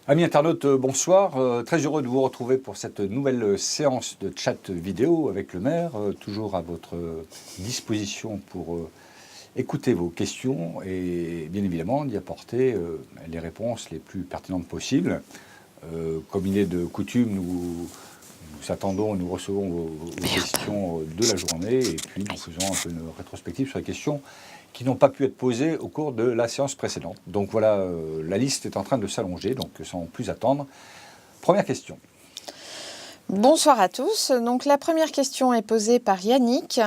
Amis internautes, bonsoir. Très heureux de vous retrouver pour cette nouvelle séance de chat vidéo avec le maire, toujours à votre disposition pour écouter vos questions et bien évidemment d'y apporter les réponses les plus pertinentes possibles. Comme il est de coutume, nous attendons, nous recevons vos questions de la journée et puis nous faisons un peu une rétrospective sur les questions qui n'ont pas pu être posées au cours de la séance précédente. Donc voilà, la liste est en train de s'allonger, donc sans plus attendre. Première question. Bonsoir à tous. Donc la première question est posée par Yannick.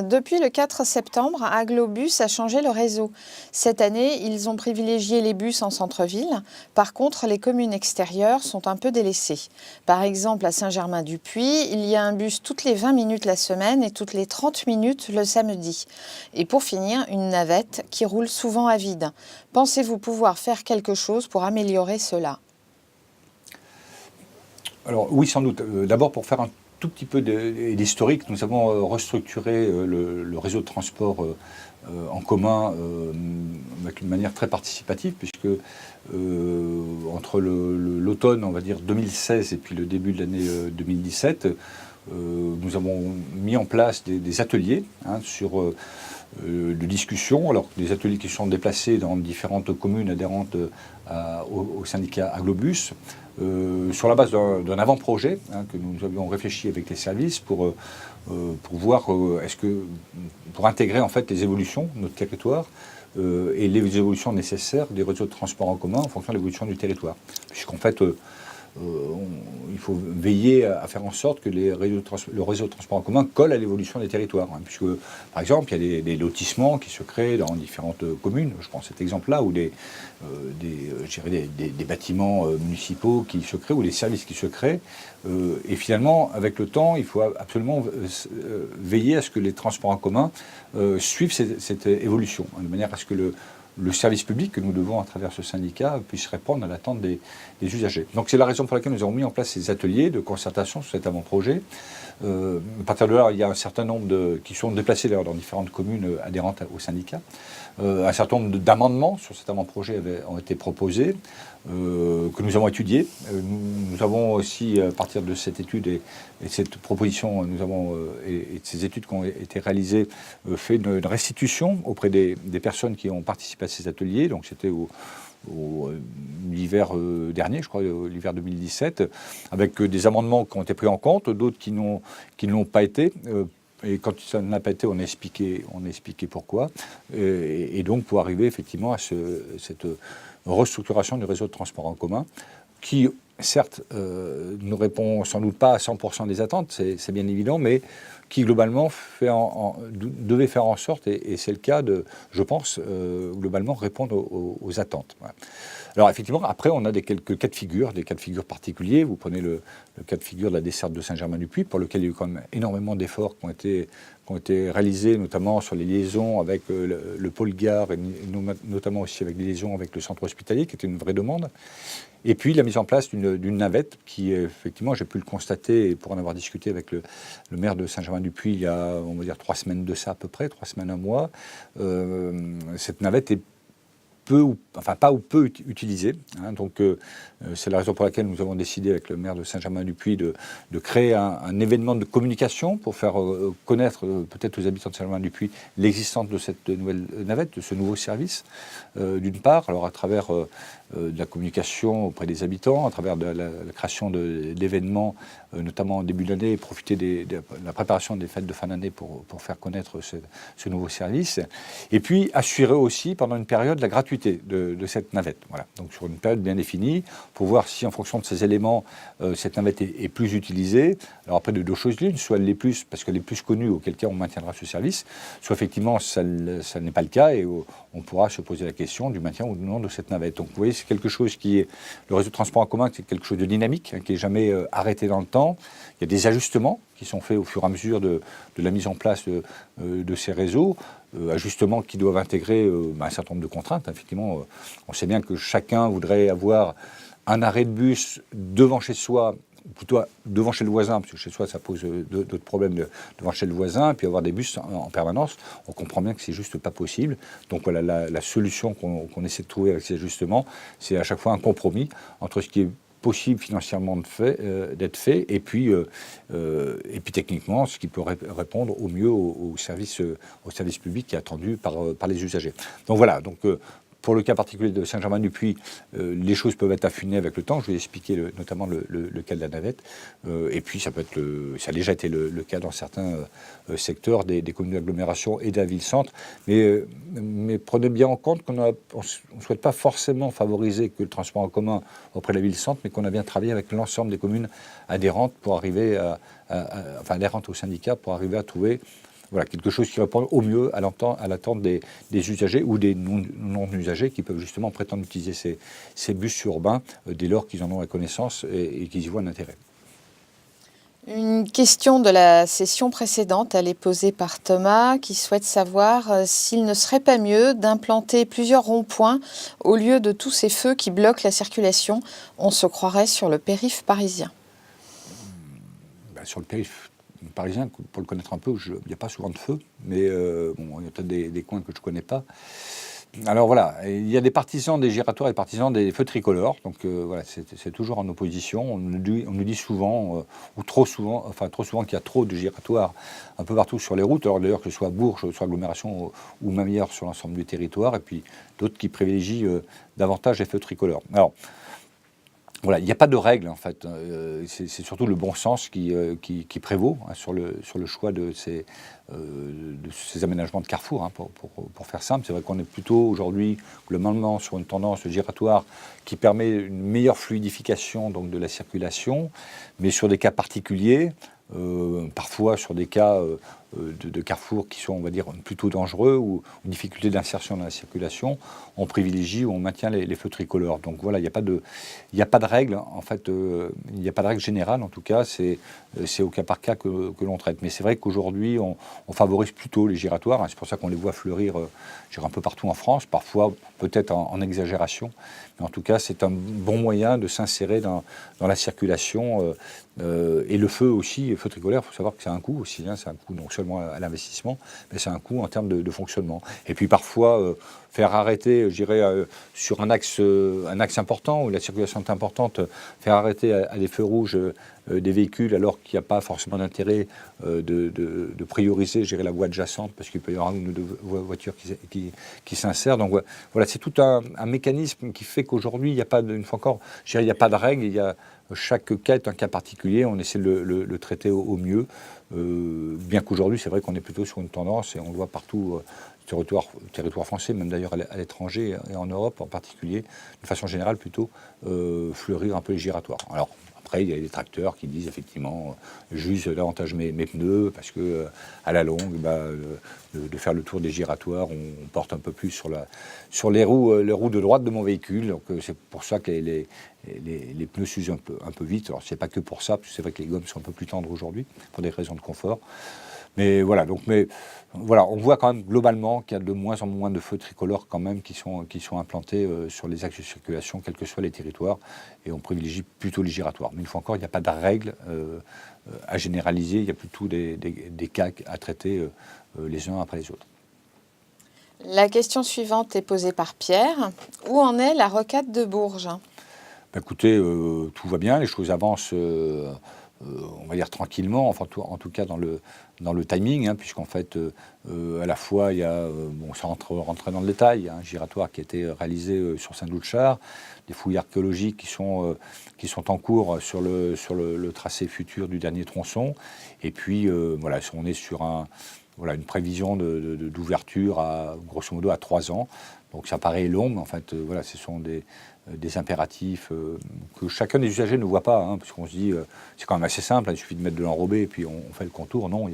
Depuis le 4 septembre, Aglobus a changé le réseau. Cette année, ils ont privilégié les bus en centre-ville. Par contre, les communes extérieures sont un peu délaissées. Par exemple, à Saint-Germain-du-Puy, il y a un bus toutes les 20 minutes la semaine et toutes les 30 minutes le samedi. Et pour finir, une navette qui roule souvent à vide. Pensez-vous pouvoir faire quelque chose pour améliorer cela ? Alors oui, sans doute. D'abord, pour faire un tout petit peu d'historique, nous avons restructuré le réseau de transport en commun avec une manière très participative, puisque entre l'automne, on va dire 2016 et puis le début de l'année 2017, nous avons mis en place des ateliers sur de discussion, alors des ateliers qui sont déplacés dans différentes communes adhérentes au syndicat Aglobus, sur la base d'un avant-projet que nous avions réfléchi avec les services pour voir pour intégrer en fait les évolutions de notre territoire et les évolutions nécessaires des réseaux de transport en commun en fonction de l'évolution du territoire. Puisqu'en fait, il faut veiller à faire en sorte que le réseau de transport en commun colle à l'évolution des territoires. Puisque, par exemple, il y a des lotissements qui se créent dans différentes communes. Je prends cet exemple-là, ou des bâtiments municipaux qui se créent, ou des services qui se créent. Et finalement, avec le temps, il faut absolument veiller à ce que les transports en commun suivent cette évolution, de manière à ce que le service public que nous devons à travers ce syndicat puisse répondre à l'attente des usagers. Donc c'est la raison pour laquelle nous avons mis en place ces ateliers de concertation sur cet avant-projet. À partir de là, il y a un certain nombre qui sont déplacés d'ailleurs dans différentes communes adhérentes au syndicat. Un certain nombre d'amendements sur cet avant-projet ont été proposés, que nous avons étudiés. Nous avons aussi, à partir de cette étude et de cette proposition, et de ces études qui ont été réalisées, fait une restitution auprès des personnes qui ont participé à ces ateliers. Donc c'était l'hiver dernier, je crois, l'hiver 2017, avec des amendements qui ont été pris en compte, d'autres qui ne l'ont pas été. Et quand ça n'a pas été, on a expliqué pourquoi. Et donc pour arriver effectivement à cette restructuration du réseau de transport en commun, qui certes ne répond sans doute pas à 100% des attentes, c'est bien évident, mais qui globalement devait faire en sorte, et c'est le cas je pense, globalement répondre aux attentes. Voilà. Alors effectivement, après on a quelques cas de figure, des cas de figure particuliers. Vous prenez le cas de figure de la desserte de Saint-Germain-du-Puy, pour lequel il y a eu quand même énormément d'efforts qui ont été réalisés, notamment sur les liaisons avec le pôle gare, et notamment aussi avec les liaisons avec le centre hospitalier, qui était une vraie demande. Et puis la mise en place d'une navette qui, effectivement, j'ai pu le constater, et pour en avoir discuté avec le maire de Saint-Germain-du-Puy il y a, on va dire, 3 semaines de ça à peu près, 3 semaines, un mois, cette navette est pas ou peu utilisée. Donc c'est la raison pour laquelle nous avons décidé avec le maire de Saint-Germain-du-Puy de créer un événement de communication pour faire connaître peut-être aux habitants de Saint-Germain-du-Puy l'existence de cette nouvelle navette, de ce nouveau service, d'une part, alors à travers de la communication auprès des habitants, à travers de la création d'événements, notamment en début d'année, et profiter de la préparation des fêtes de fin d'année pour faire connaître ce nouveau service, et puis assurer aussi pendant une période la gratuité de cette navette. Voilà. Donc sur une période bien définie, pour voir si en fonction de ces éléments, cette navette est plus utilisée. Alors après, de deux choses l'une, soit elle l'est plus parce qu'elle est plus connue, auquel cas on maintiendra ce service, soit effectivement ça n'est pas le cas et on pourra se poser la question du maintien ou non de cette navette. Donc vous voyez, c'est quelque chose qui est, le réseau de transport en commun, c'est quelque chose de dynamique, qui n'est jamais arrêté dans le temps. Il y a des ajustements qui sont faits au fur et à mesure de la mise en place de ces réseaux, ajustements qui doivent intégrer un certain nombre de contraintes. Effectivement, on sait bien que chacun voudrait avoir un arrêt de bus devant chez soi plutôt devant chez le voisin, parce que chez soi, ça pose d'autres problèmes devant chez le voisin, et puis avoir des bus en permanence. On comprend bien que c'est juste pas possible. Donc voilà, la solution qu'on essaie de trouver avec ces ajustements, c'est à chaque fois un compromis entre ce qui est possible financièrement d'être fait, et puis techniquement, ce qui peut répondre au mieux au service public qui est attendu par les usagers. Donc voilà, pour le cas particulier de Saint-Germain-du-Puy, les choses peuvent être affinées avec le temps. Je vais expliquer notamment le cas de la navette. Et puis ça a déjà été le cas dans certains secteurs des communes d'agglomération et de la ville-centre. Mais prenez bien en compte qu'on ne souhaite pas forcément favoriser que le transport en commun auprès de la ville-centre, mais qu'on a bien travaillé avec l'ensemble des communes adhérentes pour arriver adhérentes au syndicat pour arriver à trouver quelque chose qui répond au mieux à l'attente des usagers ou des non-usagers qui peuvent justement prétendre utiliser ces bus urbains dès lors qu'ils en ont la connaissance et qu'ils y voient un intérêt. Une question de la session précédente, elle est posée par Thomas qui souhaite savoir s'il ne serait pas mieux d'implanter plusieurs ronds-points au lieu de tous ces feux qui bloquent la circulation. On se croirait sur le périph' parisien. Sur le périph' parisien, pour le connaître un peu, il n'y a pas souvent de feu, mais il y a peut-être des coins que je ne connais pas. Alors voilà, il y a des partisans des giratoires et des partisans des feux tricolores, donc c'est toujours en opposition. On nous dit souvent, ou trop souvent qu'il y a trop de giratoires un peu partout sur les routes, alors d'ailleurs que ce soit Bourges, soit agglomération ou même ailleurs sur l'ensemble du territoire, et puis d'autres qui privilégient davantage les feux tricolores. Alors, voilà, il n'y a pas de règle en fait. C'est surtout le bon sens qui prévaut sur le choix de ces aménagements de carrefour. Pour faire simple, c'est vrai qu'on est plutôt aujourd'hui globalement sur une tendance giratoire qui permet une meilleure fluidification donc de la circulation, mais sur des cas particuliers. Parfois sur des cas de carrefour qui sont, on va dire, plutôt dangereux ou difficulté d'insertion dans la circulation, on privilégie ou on maintient les feux tricolores. Donc voilà, il n'y a pas de règle, en fait, il n'y a pas de règle générale, en tout cas, c'est au cas par cas que l'on traite. Mais c'est vrai qu'aujourd'hui, on favorise plutôt les giratoires, c'est pour ça qu'on les voit fleurir un peu partout en France, parfois peut-être en exagération, mais en tout cas, c'est un bon moyen de s'insérer dans la circulation. Et le feu aussi, le feu tricolore, il faut savoir que c'est un coût aussi, c'est un coût non seulement à l'investissement, mais c'est un coût en termes de fonctionnement. Et puis parfois, faire arrêter, je dirais, sur un axe important où la circulation est importante, faire arrêter à des feux rouges des véhicules alors qu'il n'y a pas forcément d'intérêt de prioriser, je dirais, la voie adjacente parce qu'il peut y avoir une ou deux voitures qui s'insèrent. Donc voilà, c'est tout un mécanisme qui fait qu'aujourd'hui, il n'y a pas une fois encore, je dirais, il n'y a pas de règle, chaque cas est un cas particulier, on essaie de le traiter au mieux, bien qu'aujourd'hui, c'est vrai qu'on est plutôt sur une tendance, et on le voit partout, territoire français, même d'ailleurs à l'étranger et en Europe en particulier, de façon générale plutôt, fleurir un peu les giratoires. Alors, après, il y a des tracteurs qui disent effectivement, j'use davantage mes pneus parce que à la longue, de faire le tour des giratoires, on porte un peu plus sur les roues de droite de mon véhicule. Donc c'est pour ça que les pneus s'usent un peu vite. Alors c'est pas que pour ça, parce que c'est vrai que les gommes sont un peu plus tendres aujourd'hui pour des raisons de confort. Mais voilà, on voit quand même globalement qu'il y a de moins en moins de feux tricolores quand même qui sont implantés sur les axes de circulation, quels que soient les territoires, et on privilégie plutôt les giratoires. Mais une fois encore, il n'y a pas de règle à généraliser, il y a plutôt des cas à traiter les uns après les autres. La question suivante est posée par Pierre. Où en est la rocade de Bourges ? Écoutez, tout va bien, les choses avancent. On va dire tranquillement, enfin en tout cas dans le timing, puisqu'en fait, à la fois, il y a, sans rentrer dans le détail, un giratoire qui a été réalisé sur Saint-Doulchard, des fouilles archéologiques qui sont en cours sur le tracé futur du dernier tronçon, et puis on est sur une prévision d'ouverture à grosso modo à 3 ans. Donc ça paraît long, mais en fait, ce sont des impératifs que chacun des usagers ne voit pas, puisqu'on se dit, c'est quand même assez simple, il suffit de mettre de l'enrobé et puis on fait le contour. Non,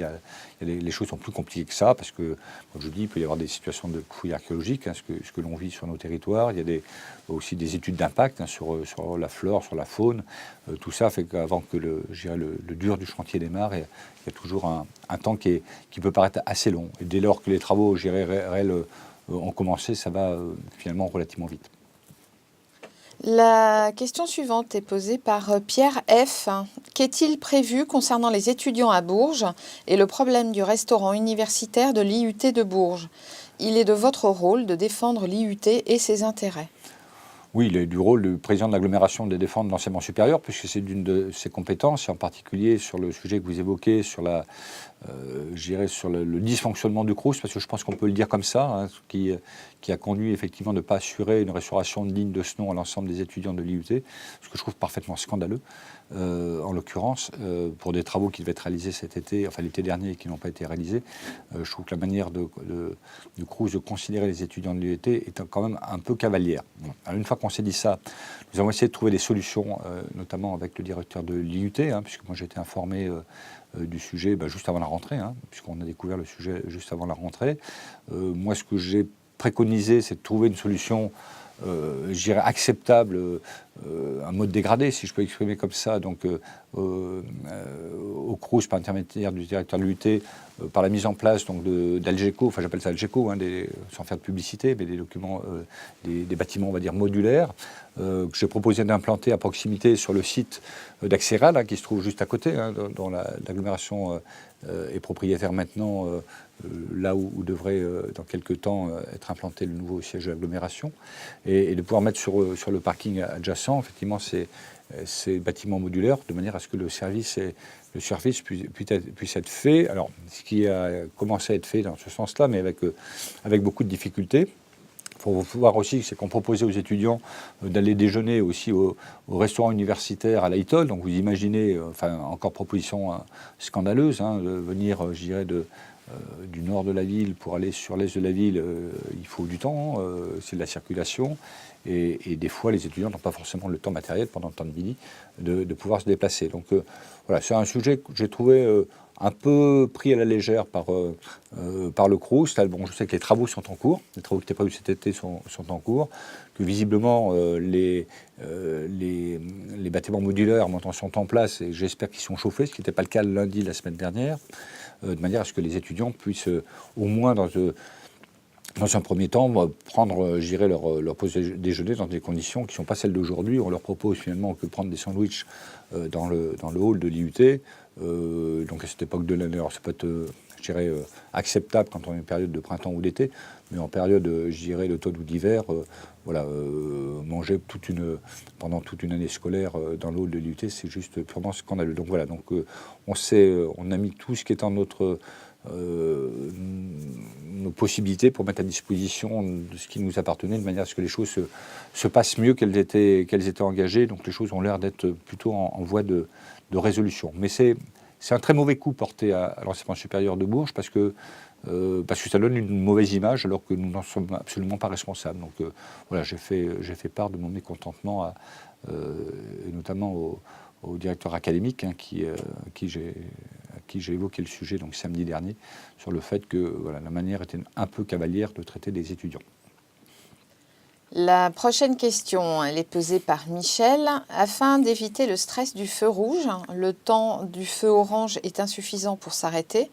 les choses sont plus compliquées que ça, parce que, comme je dis, il peut y avoir des situations de fouilles archéologiques, ce que l'on vit sur nos territoires. Il y a aussi des études d'impact sur la flore, sur la faune. Tout ça fait qu'avant que le dur du chantier démarre, il y a toujours un temps qui peut paraître assez long. Et dès lors que les travaux, réels ont commencé, ça va finalement relativement vite. La question suivante est posée par Pierre F. Qu'est-il prévu concernant les étudiants à Bourges et le problème du restaurant universitaire de l'IUT de Bourges? Il est de votre rôle de défendre l'IUT et ses intérêts. Oui, il est du rôle du président de l'agglomération de défendre l'enseignement supérieur, puisque c'est d'une de ses compétences, et en particulier sur le sujet que vous évoquez, sur sur le dysfonctionnement du Crous, parce que je pense qu'on peut le dire comme ça, hein, qui a conduit effectivement de ne pas assurer une restauration digne de ce nom à l'ensemble des étudiants de l'IUT, ce que je trouve parfaitement scandaleux, en l'occurrence, pour des travaux qui devaient être réalisés cet été, enfin l'été dernier, et qui n'ont pas été réalisés. Je trouve que la manière du Crous de considérer les étudiants de l'IUT est quand même un peu cavalière. Bon. Alors, une fois qu'on s'est dit ça, nous avons essayé de trouver des solutions, notamment avec le directeur de l'IUT, hein, puisque moi j'ai été informé du sujet juste avant la rentrée, hein, puisqu'on a découvert le sujet juste avant la rentrée. Moi, ce que j'ai préconisé, c'est de trouver une solution, je dirais, acceptable, un mode dégradé, si je peux exprimer comme ça, donc au Crous, par intermédiaire du directeur de l'UT, par la mise en place d'Algeco, enfin j'appelle ça Algeco, hein, sans faire de publicité, mais des documents, des bâtiments, on va dire, modulaires, que j'ai proposé d'implanter à proximité sur le site d'Axéral, hein, qui se trouve juste à côté, hein, dont l'agglomération est propriétaire maintenant, là où devrait, dans quelques temps, être implanté le nouveau siège de l'agglomération, et de pouvoir mettre sur le parking adjacent, effectivement, ces bâtiments modulaires, de manière à ce que le service puisse être fait. Alors, ce qui a commencé à être fait dans ce sens-là, mais avec beaucoup de difficultés. Il faut voir aussi, c'est qu'on proposait aux étudiants d'aller déjeuner aussi au restaurant universitaire à l'Aïtol. Donc vous imaginez, encore proposition scandaleuse, hein, de venir, je dirais, du nord de la ville pour aller sur l'est de la ville, il faut du temps, c'est de la circulation. Et des fois, les étudiants n'ont pas forcément le temps matériel pendant le temps de midi de pouvoir se déplacer. Donc voilà, c'est un sujet que j'ai trouvé un peu pris à la légère par le Crous. Bon, je sais que les travaux sont en cours, les travaux qui étaient prévus cet été sont en cours, que visiblement les bâtiments modulaires maintenant sont en place et j'espère qu'ils sont chauffés, ce qui n'était pas le cas le lundi de la semaine dernière, de manière à ce que les étudiants puissent au moins dans un premier temps, prendre, je dirais, leur pause déjeuner dans des conditions qui ne sont pas celles d'aujourd'hui. On leur propose finalement que prendre des sandwichs dans le hall de l'IUT. Donc à cette époque de l'année, alors ça peut être, je dirais, acceptable quand on est en période de printemps ou d'été, mais en période, je dirais, d'automne ou d'hiver, manger pendant toute une année scolaire dans le hall de l'IUT, c'est juste purement scandaleux. Donc voilà, on a mis tout ce qui est en nos possibilités pour mettre à disposition de ce qui nous appartenait, de manière à ce que les choses se passent mieux qu'elles étaient engagées. Donc les choses ont l'air d'être plutôt en voie de résolution. Mais c'est un très mauvais coup porté à l'enseignement supérieur de Bourges parce que ça donne une mauvaise image alors que nous n'en sommes absolument pas responsables. Donc voilà, j'ai fait part de mon mécontentement, et notamment au directeur académique, hein, à qui j'ai évoqué le sujet donc samedi dernier, sur le fait que la manière était un peu cavalière de traiter des étudiants. La prochaine question, elle est posée par Michel. Afin d'éviter le stress du feu rouge, le temps du feu orange est insuffisant pour s'arrêter.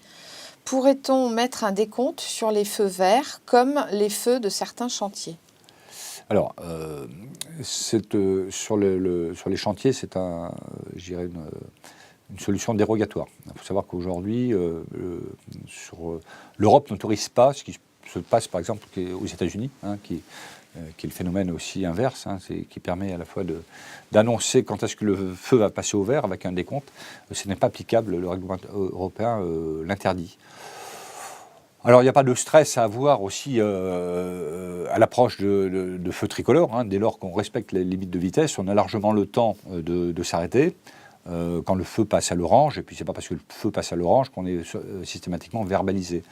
Pourrait-on mettre un décompte sur les feux verts comme les feux de certains chantiers ? Alors, sur les chantiers, c'est je dirais une solution dérogatoire. Il faut savoir qu'aujourd'hui, l'Europe n'autorise pas ce qui se passe par exemple aux États-Unis, hein, qui est le phénomène aussi inverse, hein, qui permet à la fois d'annoncer quand est-ce que le feu va passer au vert avec un décompte. Ce n'est pas applicable, le règlement européen l'interdit. Alors, il n'y a pas de stress à avoir aussi à l'approche de feux tricolores. Hein, dès lors qu'on respecte les limites de vitesse, on a largement le temps de s'arrêter. Quand le feu passe à l'orange, et puis c'est pas parce que le feu passe à l'orange qu'on est systématiquement verbalisé.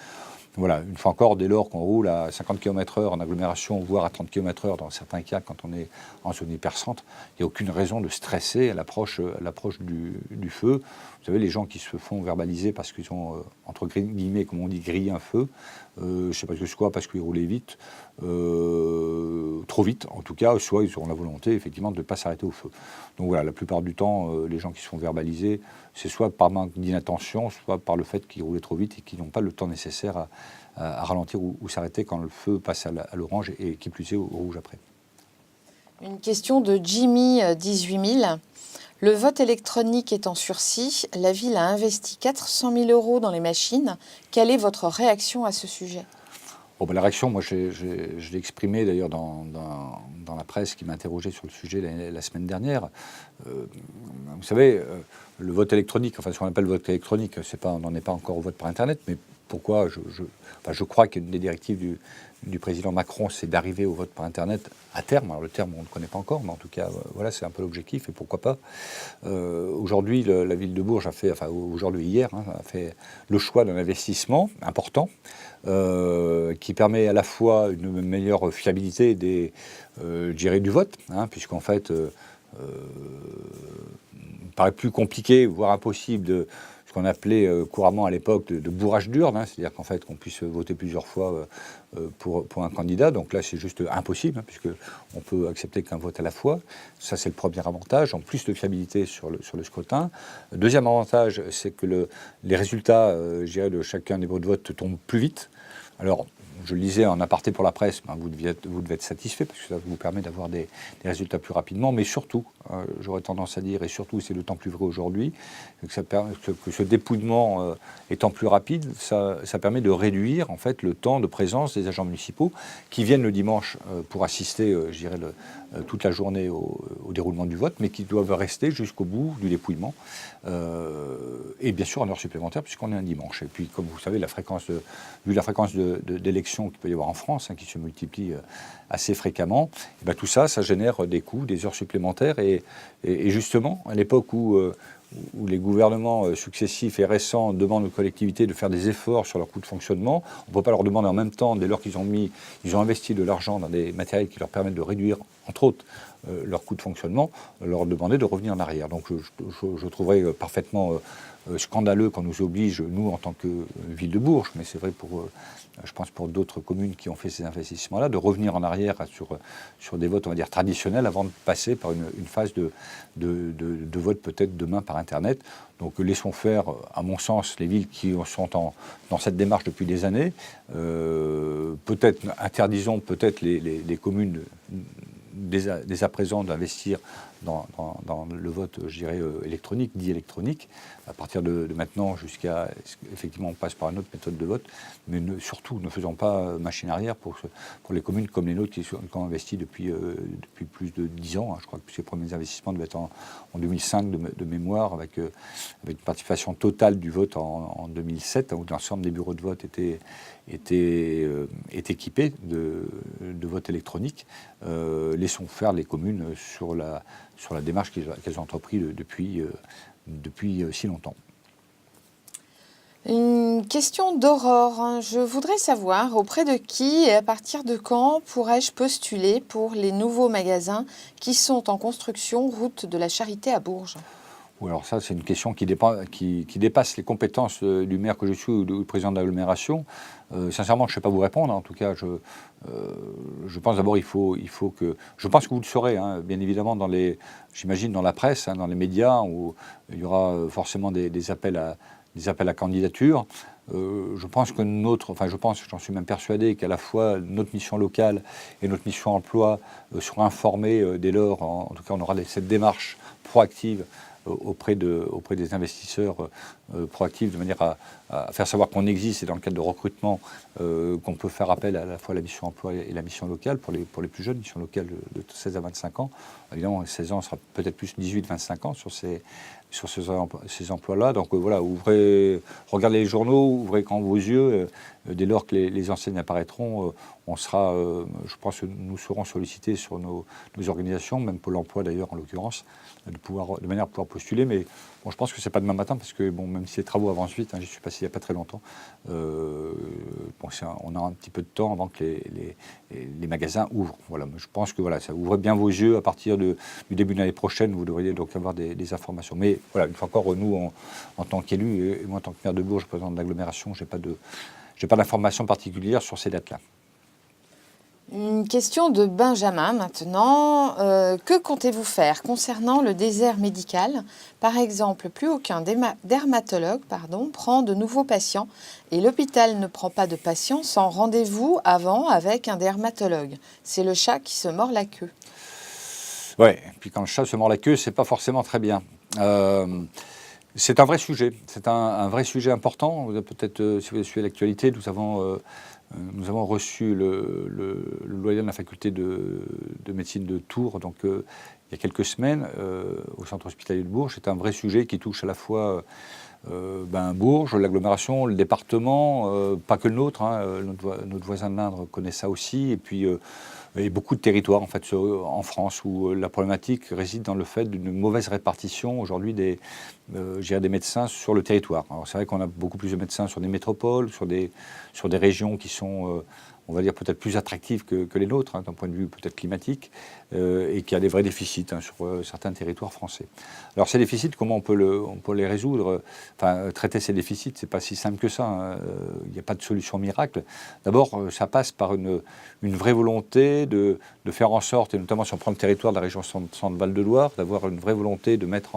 Voilà, une fois encore, dès lors qu'on roule à 50 km/h en agglomération, voire à 30 km/h dans certains cas quand on est en zone hypercentre, il n'y a aucune raison de stresser à l'approche du feu. Vous savez, les gens qui se font verbaliser parce qu'ils ont, entre guillemets, comme on dit, grillé un feu, je ne sais pas ce que c'est quoi, parce qu'ils roulaient vite, trop vite en tout cas, soit ils auront la volonté effectivement de ne pas s'arrêter au feu. Donc voilà, la plupart du temps, les gens qui se font verbaliser, c'est soit par manque d'inattention, soit par le fait qu'ils roulaient trop vite et qu'ils n'ont pas le temps nécessaire à ralentir ou s'arrêter quand le feu passe à l'orange et qui plus est au rouge après. Une question de Jimmy 18000. Le vote électronique est en sursis. La ville a investi 400 000 € dans les machines. Quelle est votre réaction à ce sujet ? Bon, la réaction, moi, je l'ai exprimée d'ailleurs dans la presse qui m'a interrogé sur le sujet la semaine dernière. Vous savez, le vote électronique, enfin ce qu'on appelle le vote électronique, on n'en est pas encore au vote par Internet, mais pourquoi je crois qu'une des directives du président Macron, c'est d'arriver au vote par Internet à terme. Alors le terme, on ne le connaît pas encore, mais en tout cas, voilà, c'est un peu l'objectif, et pourquoi pas. Aujourd'hui, la ville de Bourges hier, a fait le choix d'un investissement important qui permet à la fois une meilleure fiabilité du vote, puisqu'en fait, il paraît plus compliqué, voire impossible, de ce qu'on appelait couramment à l'époque de bourrage d'urne, c'est-à-dire qu'en fait qu'on puisse voter plusieurs fois pour un candidat. Donc là, c'est juste impossible, puisqu'on peut accepter qu'un vote à la fois. Ça, c'est le premier avantage, en plus de fiabilité sur le scrutin. Deuxième avantage, c'est que les résultats de chacun des bureaux de vote tombent plus vite. Alors, je le disais en aparté pour la presse, vous devez être satisfait parce que ça vous permet d'avoir des résultats plus rapidement, mais surtout, j'aurais tendance à dire, et surtout c'est d'autant plus vrai aujourd'hui, que ce dépouillement étant plus rapide, ça permet de réduire en fait le temps de présence des agents municipaux qui viennent le dimanche pour assister, toute la journée au déroulement du vote, mais qui doivent rester jusqu'au bout du dépouillement, et bien sûr en heure supplémentaire puisqu'on est un dimanche. Et puis comme vous savez, vu la fréquence d'élections qu'il peut y avoir en France, qui se multiplient assez fréquemment, et tout ça génère des coûts, des heures supplémentaires. Et justement, à l'époque où les gouvernements successifs et récents demandent aux collectivités de faire des efforts sur leurs coûts de fonctionnement, on ne peut pas leur demander en même temps, dès lors qu'ils ont investi de l'argent dans des matériels qui leur permettent de réduire, entre autres, leurs coûts de fonctionnement, leur demander de revenir en arrière. Donc je trouverais parfaitement scandaleux qu'on nous oblige, nous en tant que ville de Bourges, mais c'est vrai je pense pour d'autres communes qui ont fait ces investissements-là, de revenir en arrière sur des votes, on va dire, traditionnels avant de passer par une phase de vote peut-être demain par Internet. Donc laissons faire, à mon sens, les villes qui sont dans cette démarche depuis des années. Peut-être interdisons peut-être les communes dès à présent d'investir dans le vote, électronique, dit électronique, à partir de maintenant jusqu'à, effectivement, on passe par une autre méthode de vote, mais surtout ne faisons pas machine arrière pour les communes comme les nôtres qui ont investi depuis plus de 10 ans. Je crois que ces premiers investissements devaient être en 2005 de mémoire, avec une participation totale du vote en 2007, où l'ensemble des bureaux de vote étaient équipés de vote électronique. Laissons faire les communes sur la démarche qu'elles ont entreprise depuis si longtemps. Une question d'Aurore. Je voudrais savoir auprès de qui et à partir de quand pourrais-je postuler pour les nouveaux magasins qui sont en construction route de la Charité à Bourges ? Oui, alors ça, c'est une question qui dépasse les compétences du maire que je suis ou du président de l'agglomération. Sincèrement, je ne sais pas vous répondre. En tout cas, je pense d'abord il faut que... Je pense que vous le saurez, bien évidemment, j'imagine dans la presse, dans les médias, où il y aura forcément des appels à candidature. Je pense que j'en suis même persuadé qu'à la fois notre mission locale et notre mission emploi seront informées dès lors, en tout cas on aura cette démarche proactive auprès des investisseurs proactifs, de manière à faire savoir qu'on existe et dans le cadre de recrutement qu'on peut faire appel à la fois à la mission emploi et la mission locale pour les plus jeunes, mission locale de 16 à 25 ans. Évidemment, 16 ans sera peut-être plus 18-25 ans sur ces emplois-là. Donc voilà, regardez les journaux, ouvrez grand vos yeux. Dès lors que les enseignes apparaîtront, je pense que nous serons sollicités sur nos organisations, même Pôle emploi d'ailleurs en l'occurrence, de manière à pouvoir postuler. Mais bon, je pense que c'est pas demain matin parce que même si les travaux avancent vite, j'y suis passé il n'y a pas très longtemps, on a un petit peu de temps avant que les magasins ouvrent. Voilà, je pense que ça ouvre bien vos yeux. À partir du début de l'année prochaine, vous devriez donc avoir des informations. Mais voilà, une fois encore, nous, en tant qu'élus, et moi en tant que maire de Bourges, président de l'agglomération, j'ai pas d'informations particulières sur ces dates-là. Une question de Benjamin maintenant. Que comptez-vous faire concernant le désert médical ? Par exemple, plus aucun dermatologue prend de nouveaux patients et l'hôpital ne prend pas de patients sans rendez-vous avant avec un dermatologue. C'est le chat qui se mord la queue. Ouais, et puis quand le chat se mord la queue, c'est pas forcément très bien. C'est un vrai sujet, c'est un vrai sujet important. Vous avez peut-être, si vous avez suivi l'actualité, nous avons reçu le doyen de la faculté de médecine de Tours, donc il y a quelques semaines, au centre hospitalier de Bourges. C'est un vrai sujet qui touche à la fois Bourges, l'agglomération, le département, pas que le nôtre, hein, notre voisin de l'Indre connaît ça aussi, et puis et beaucoup de territoires en fait en France où la problématique réside dans le fait d'une mauvaise répartition aujourd'hui des médecins sur le territoire. Alors c'est vrai qu'on a beaucoup plus de médecins sur des métropoles, sur des régions qui sont on va dire peut-être plus attractives que les nôtres, hein, d'un point de vue peut-être climatique, et qui a des vrais déficits hein, sur certains territoires français. Alors ces déficits, comment on peut les résoudre? Enfin, traiter ces déficits, c'est pas si simple que ça. Hein. Il n'y a pas de solution miracle. D'abord, ça passe par une vraie volonté de faire en sorte, et notamment si on prend le territoire de la région Centre-Val de Loire, d'avoir une vraie volonté de mettre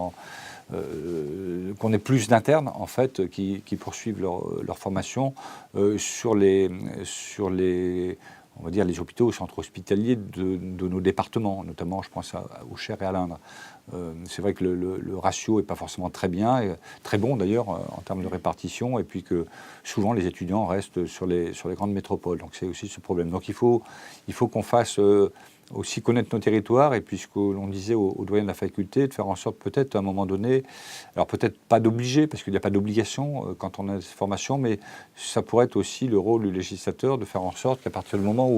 qu'on ait plus d'internes en fait qui poursuivent leur formation sur les on va dire les hôpitaux, centres hospitaliers de nos départements, notamment je pense au Cher et à l'Indre. C'est vrai que le ratio n'est pas forcément très bien, et très bon d'ailleurs en termes de répartition, et puis que souvent les étudiants restent sur les grandes métropoles. Donc c'est aussi ce problème. Donc il faut qu'on fasse aussi connaître nos territoires, et puis ce que l'on disait au doyen de la faculté, de faire en sorte peut-être à un moment donné, alors peut-être pas d'obliger, parce qu'il n'y a pas d'obligation quand on a ces formations, mais ça pourrait être aussi le rôle du législateur de faire en sorte qu'à partir du moment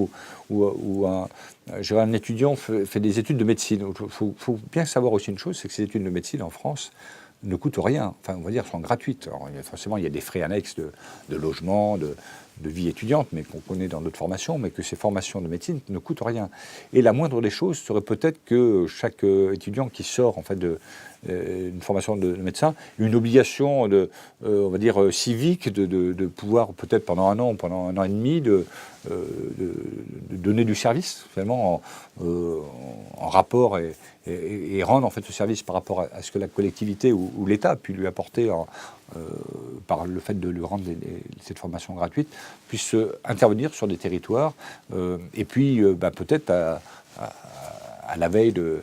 où un étudiant fait des études de médecine, il faut bien savoir aussi une chose, c'est que ces études de médecine en France ne coûtent rien, enfin on va dire sont gratuites. Alors, forcément il y a des frais annexes de logement, de vie étudiante, mais qu'on connaît dans d'autres formations, mais que ces formations de médecine ne coûtent rien. Et la moindre des choses serait peut-être que chaque étudiant qui sort en fait d'une formation de médecin, une obligation on va dire civique, de pouvoir peut-être pendant un an et demi, de donner du service finalement en rapport et rendre en fait ce service par rapport à ce que la collectivité ou l'État a pu lui apporter par le fait de lui rendre cette formation gratuite, puisse intervenir sur des territoires et puis peut-être à la veille de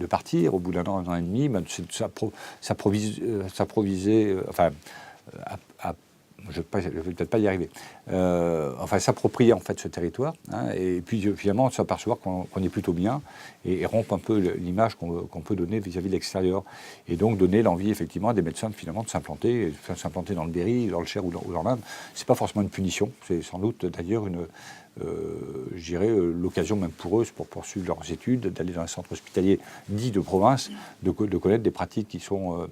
partir, au bout d'un an et demi, s'approviser, enfin, je ne vais peut-être pas y arriver, s'approprier en fait ce territoire, hein, et puis finalement s'apercevoir qu'on est plutôt bien et rompre un peu l'image qu'on peut donner vis-à-vis de l'extérieur, et donc donner l'envie effectivement à des médecins finalement de s'implanter dans le Berry, dans le Cher ou dans l'Inde. C'est pas forcément une punition, c'est sans doute d'ailleurs je dirais, l'occasion même pour eux, pour poursuivre leurs études, d'aller dans un centre hospitalier dit de province, de connaître des pratiques qui sont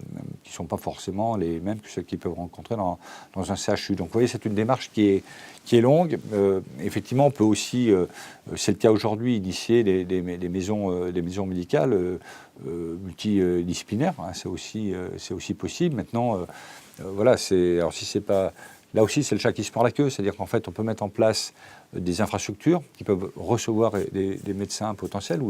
pas forcément les mêmes que celles qu'ils peuvent rencontrer dans un CHU. Donc vous voyez, c'est une démarche qui est longue. Effectivement, on peut aussi, c'est le cas aujourd'hui, initier des maisons médicales multidisciplinaires. Hein, c'est aussi possible. Maintenant, voilà, alors si c'est pas... Là aussi, c'est le chat qui se mord la queue, c'est-à-dire qu'en fait, on peut mettre en place des infrastructures qui peuvent recevoir des médecins potentiels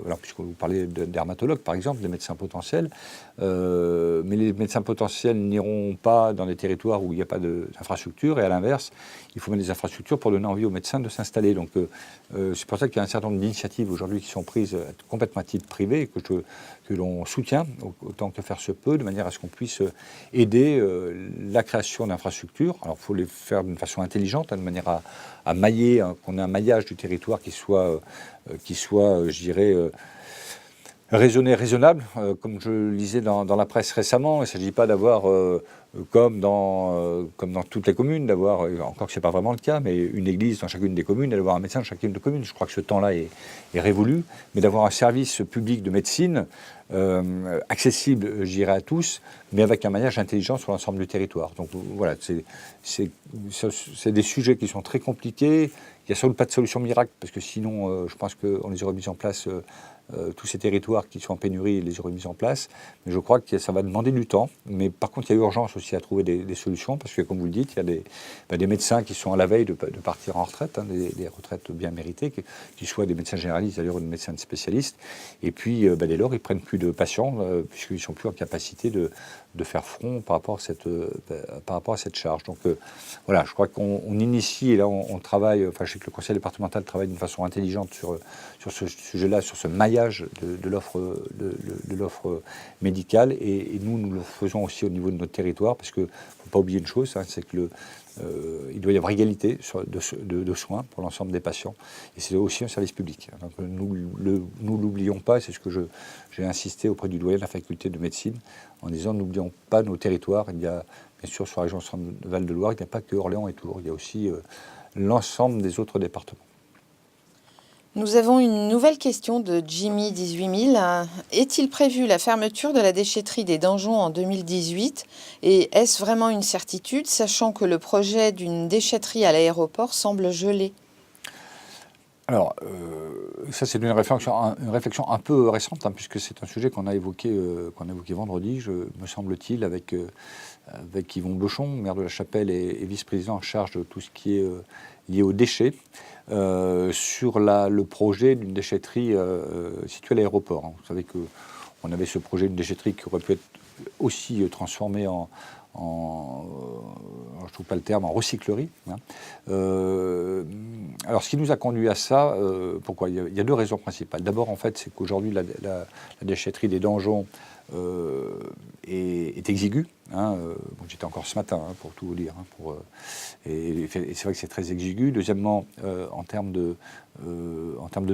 voilà, puisque vous parlez de dermatologues, par exemple, des médecins potentiels, mais les médecins potentiels n'iront pas dans des territoires où il n'y a pas d'infrastructures, et à l'inverse, il faut mettre des infrastructures pour donner envie aux médecins de s'installer. Donc, c'est pour ça qu'il y a un certain nombre d'initiatives aujourd'hui qui sont prises complètement à titre privé, que l'on soutient autant que faire se peut, de manière à ce qu'on puisse aider la création d'infrastructures. Alors, il faut les faire d'une façon intelligente, hein, de manière à mailler, hein, qu'on ait un maillage du territoire qui soit je dirais, raisonnable. Comme je lisais dans la presse récemment, il ne s'agit pas d'avoir, comme dans toutes les communes, d'avoir, encore que ce n'est pas vraiment le cas, mais une église dans chacune des communes et d'avoir un médecin dans chacune des communes. Je crois que ce temps-là est révolu, mais d'avoir un service public de médecine accessible, je dirais, à tous, mais avec un maillage intelligent sur l'ensemble du territoire. Donc voilà, c'est des sujets qui sont très compliqués. Il n'y a sans doute pas de solution miracle, parce que sinon, je pense qu'on les aurait mis en place, tous ces territoires qui sont en pénurie, les aurait mis en place. Mais je crois que ça va demander du temps. Mais par contre, il y a urgence aussi aussi à trouver des solutions, parce que comme vous le dites, il y a des médecins qui sont à la veille de partir en retraite, des retraites bien méritées, qu'ils soient des médecins généralistes d'ailleurs ou des médecins spécialistes, et puis dès lors, ils prennent plus de patients, puisqu'ils ne sont plus en capacité de faire front par rapport à cette charge. Donc voilà, je crois qu'on initie, et là on travaille, enfin je sais que le conseil départemental travaille d'une façon intelligente sur ce sujet-là, sur ce maillage de l'offre médicale, et nous le faisons aussi au niveau de notre territoire, parce qu'il ne faut pas oublier une chose, c'est que il doit y avoir égalité de soins pour l'ensemble des patients, et c'est aussi un service public. Donc nous l'oublions pas, c'est ce que j'ai insisté auprès du doyen de la faculté de médecine, en disant n'oublions pas nos territoires. Il y a bien sûr sur la région Val-de-Loire, il n'y a pas que Orléans et Tours, il y a aussi l'ensemble des autres départements. Nous avons une nouvelle question de Jimmy 18000. Est-il prévu la fermeture de la déchetterie des Dangeons en 2018 et est-ce vraiment une certitude, sachant que le projet d'une déchetterie à l'aéroport semble gelé? Alors, ça c'est une réflexion un peu récente, puisque c'est un sujet qu'on a évoqué vendredi, me semble-t-il, avec Yvon Bochon, maire de La Chapelle et vice-président en charge de tout ce qui est lié aux déchets, sur le projet d'une déchetterie située à l'aéroport. Vous savez qu'on avait ce projet d'une déchetterie qui aurait pu être aussi transformée je trouve pas le terme, en recyclerie. Alors, ce qui nous a conduit à ça, pourquoi ? Il y a deux raisons principales. D'abord, en fait, c'est qu'aujourd'hui, la déchetterie des Dangeons est exiguë. J'étais encore ce matin, pour tout vous dire. Et c'est vrai que c'est très exigu. Deuxièmement, en termes de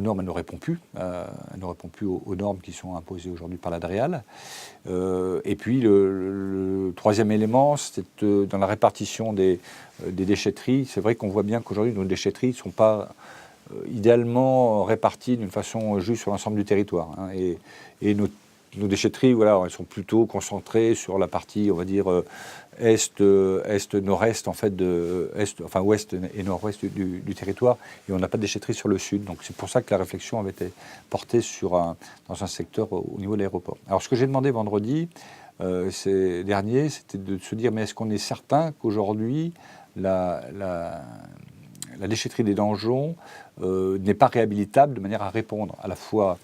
normes, elle ne répond plus. Elle ne répond plus aux normes qui sont imposées aujourd'hui par la DREAL. Et puis, le troisième élément, c'est dans la répartition des déchetteries. C'est vrai qu'on voit bien qu'aujourd'hui, nos déchetteries ne sont pas idéalement réparties d'une façon juste sur l'ensemble du territoire. Et nos déchetteries, voilà, elles sont plutôt concentrées sur la partie, on va dire, nord-est, en fait, ouest et nord-ouest du territoire, et on n'a pas de déchetterie sur le sud. Donc c'est pour ça que la réflexion avait été portée dans un secteur au niveau de l'aéroport. Alors ce que j'ai demandé vendredi dernier, c'était de se dire, mais est-ce qu'on est certain qu'aujourd'hui, la déchetterie des Dangeons n'est pas réhabilitable de manière à répondre à la fois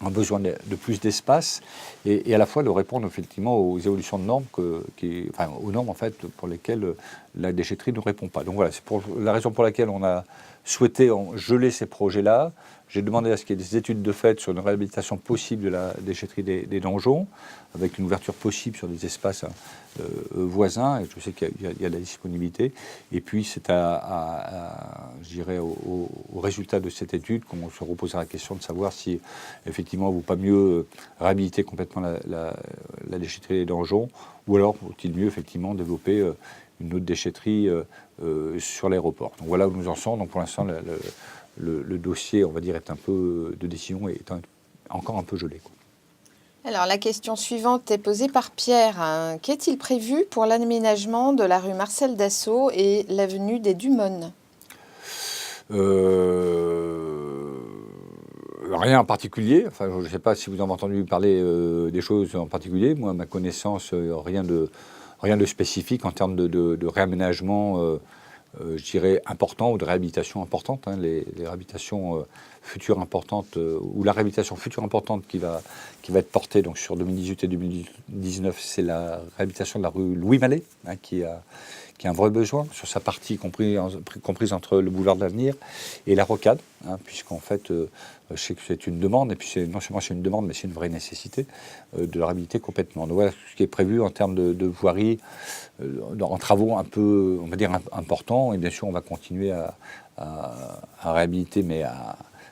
un besoin de plus d'espace et à la fois de répondre effectivement aux évolutions de normes, aux normes en fait pour lesquelles la déchetterie ne répond pas. Donc voilà, c'est la raison pour laquelle on a souhaité geler ces projets-là. J'ai demandé à ce qu'il y ait des études de fait sur une réhabilitation possible de la déchetterie des Dangeons, avec une ouverture possible sur des espaces voisins, et je sais qu'il y a de la disponibilité. Et puis c'est je dirais, au résultat de cette étude qu'on se reposera la question de savoir si effectivement il ne vaut pas mieux réhabiliter complètement la déchetterie des Dangeons, ou alors vaut-il mieux effectivement développer une autre déchetterie sur l'aéroport. Donc voilà où nous en sommes. Donc pour l'instant, le dossier, on va dire, est un peu de décision est encore un peu gelé. Alors la question suivante est posée par Pierre. Qu'est-il prévu pour l'aménagement de la rue Marcel Dassault et l'avenue des Dumonnes ? Rien en particulier. Enfin, je ne sais pas si vous avez entendu parler des choses en particulier. Moi, à ma connaissance, rien de spécifique en termes de réaménagement, je dirais, important, ou de réhabilitation importante. Les réhabilitations futures importantes, ou la réhabilitation future importante qui va être portée donc, sur 2018 et 2019, c'est la réhabilitation de la rue Louis Mallet, qui a un vrai besoin sur sa partie comprise entre le boulevard de l'Avenir et la Rocade, puisqu'en fait, je sais que c'est une demande, et puis non seulement c'est une demande, mais c'est une vraie nécessité de la réhabiliter complètement. Donc voilà ce qui est prévu en termes de voirie, en travaux un peu, on va dire, importants, et bien sûr on va continuer à réhabiliter, mais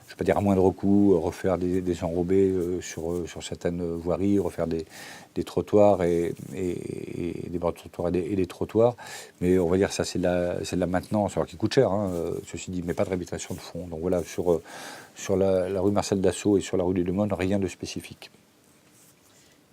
je ne vais pas dire à moindre coût, refaire des enrobés sur certaines voiries, refaire des trottoirs et des bords de trottoirs et des trottoirs. Mais on va dire que ça, c'est de la maintenance, alors qui coûte cher, ceci dit, mais pas de réhabilitation de fond. Donc voilà, sur la rue Marcel Dassault et sur la rue des Dumonnes, rien de spécifique.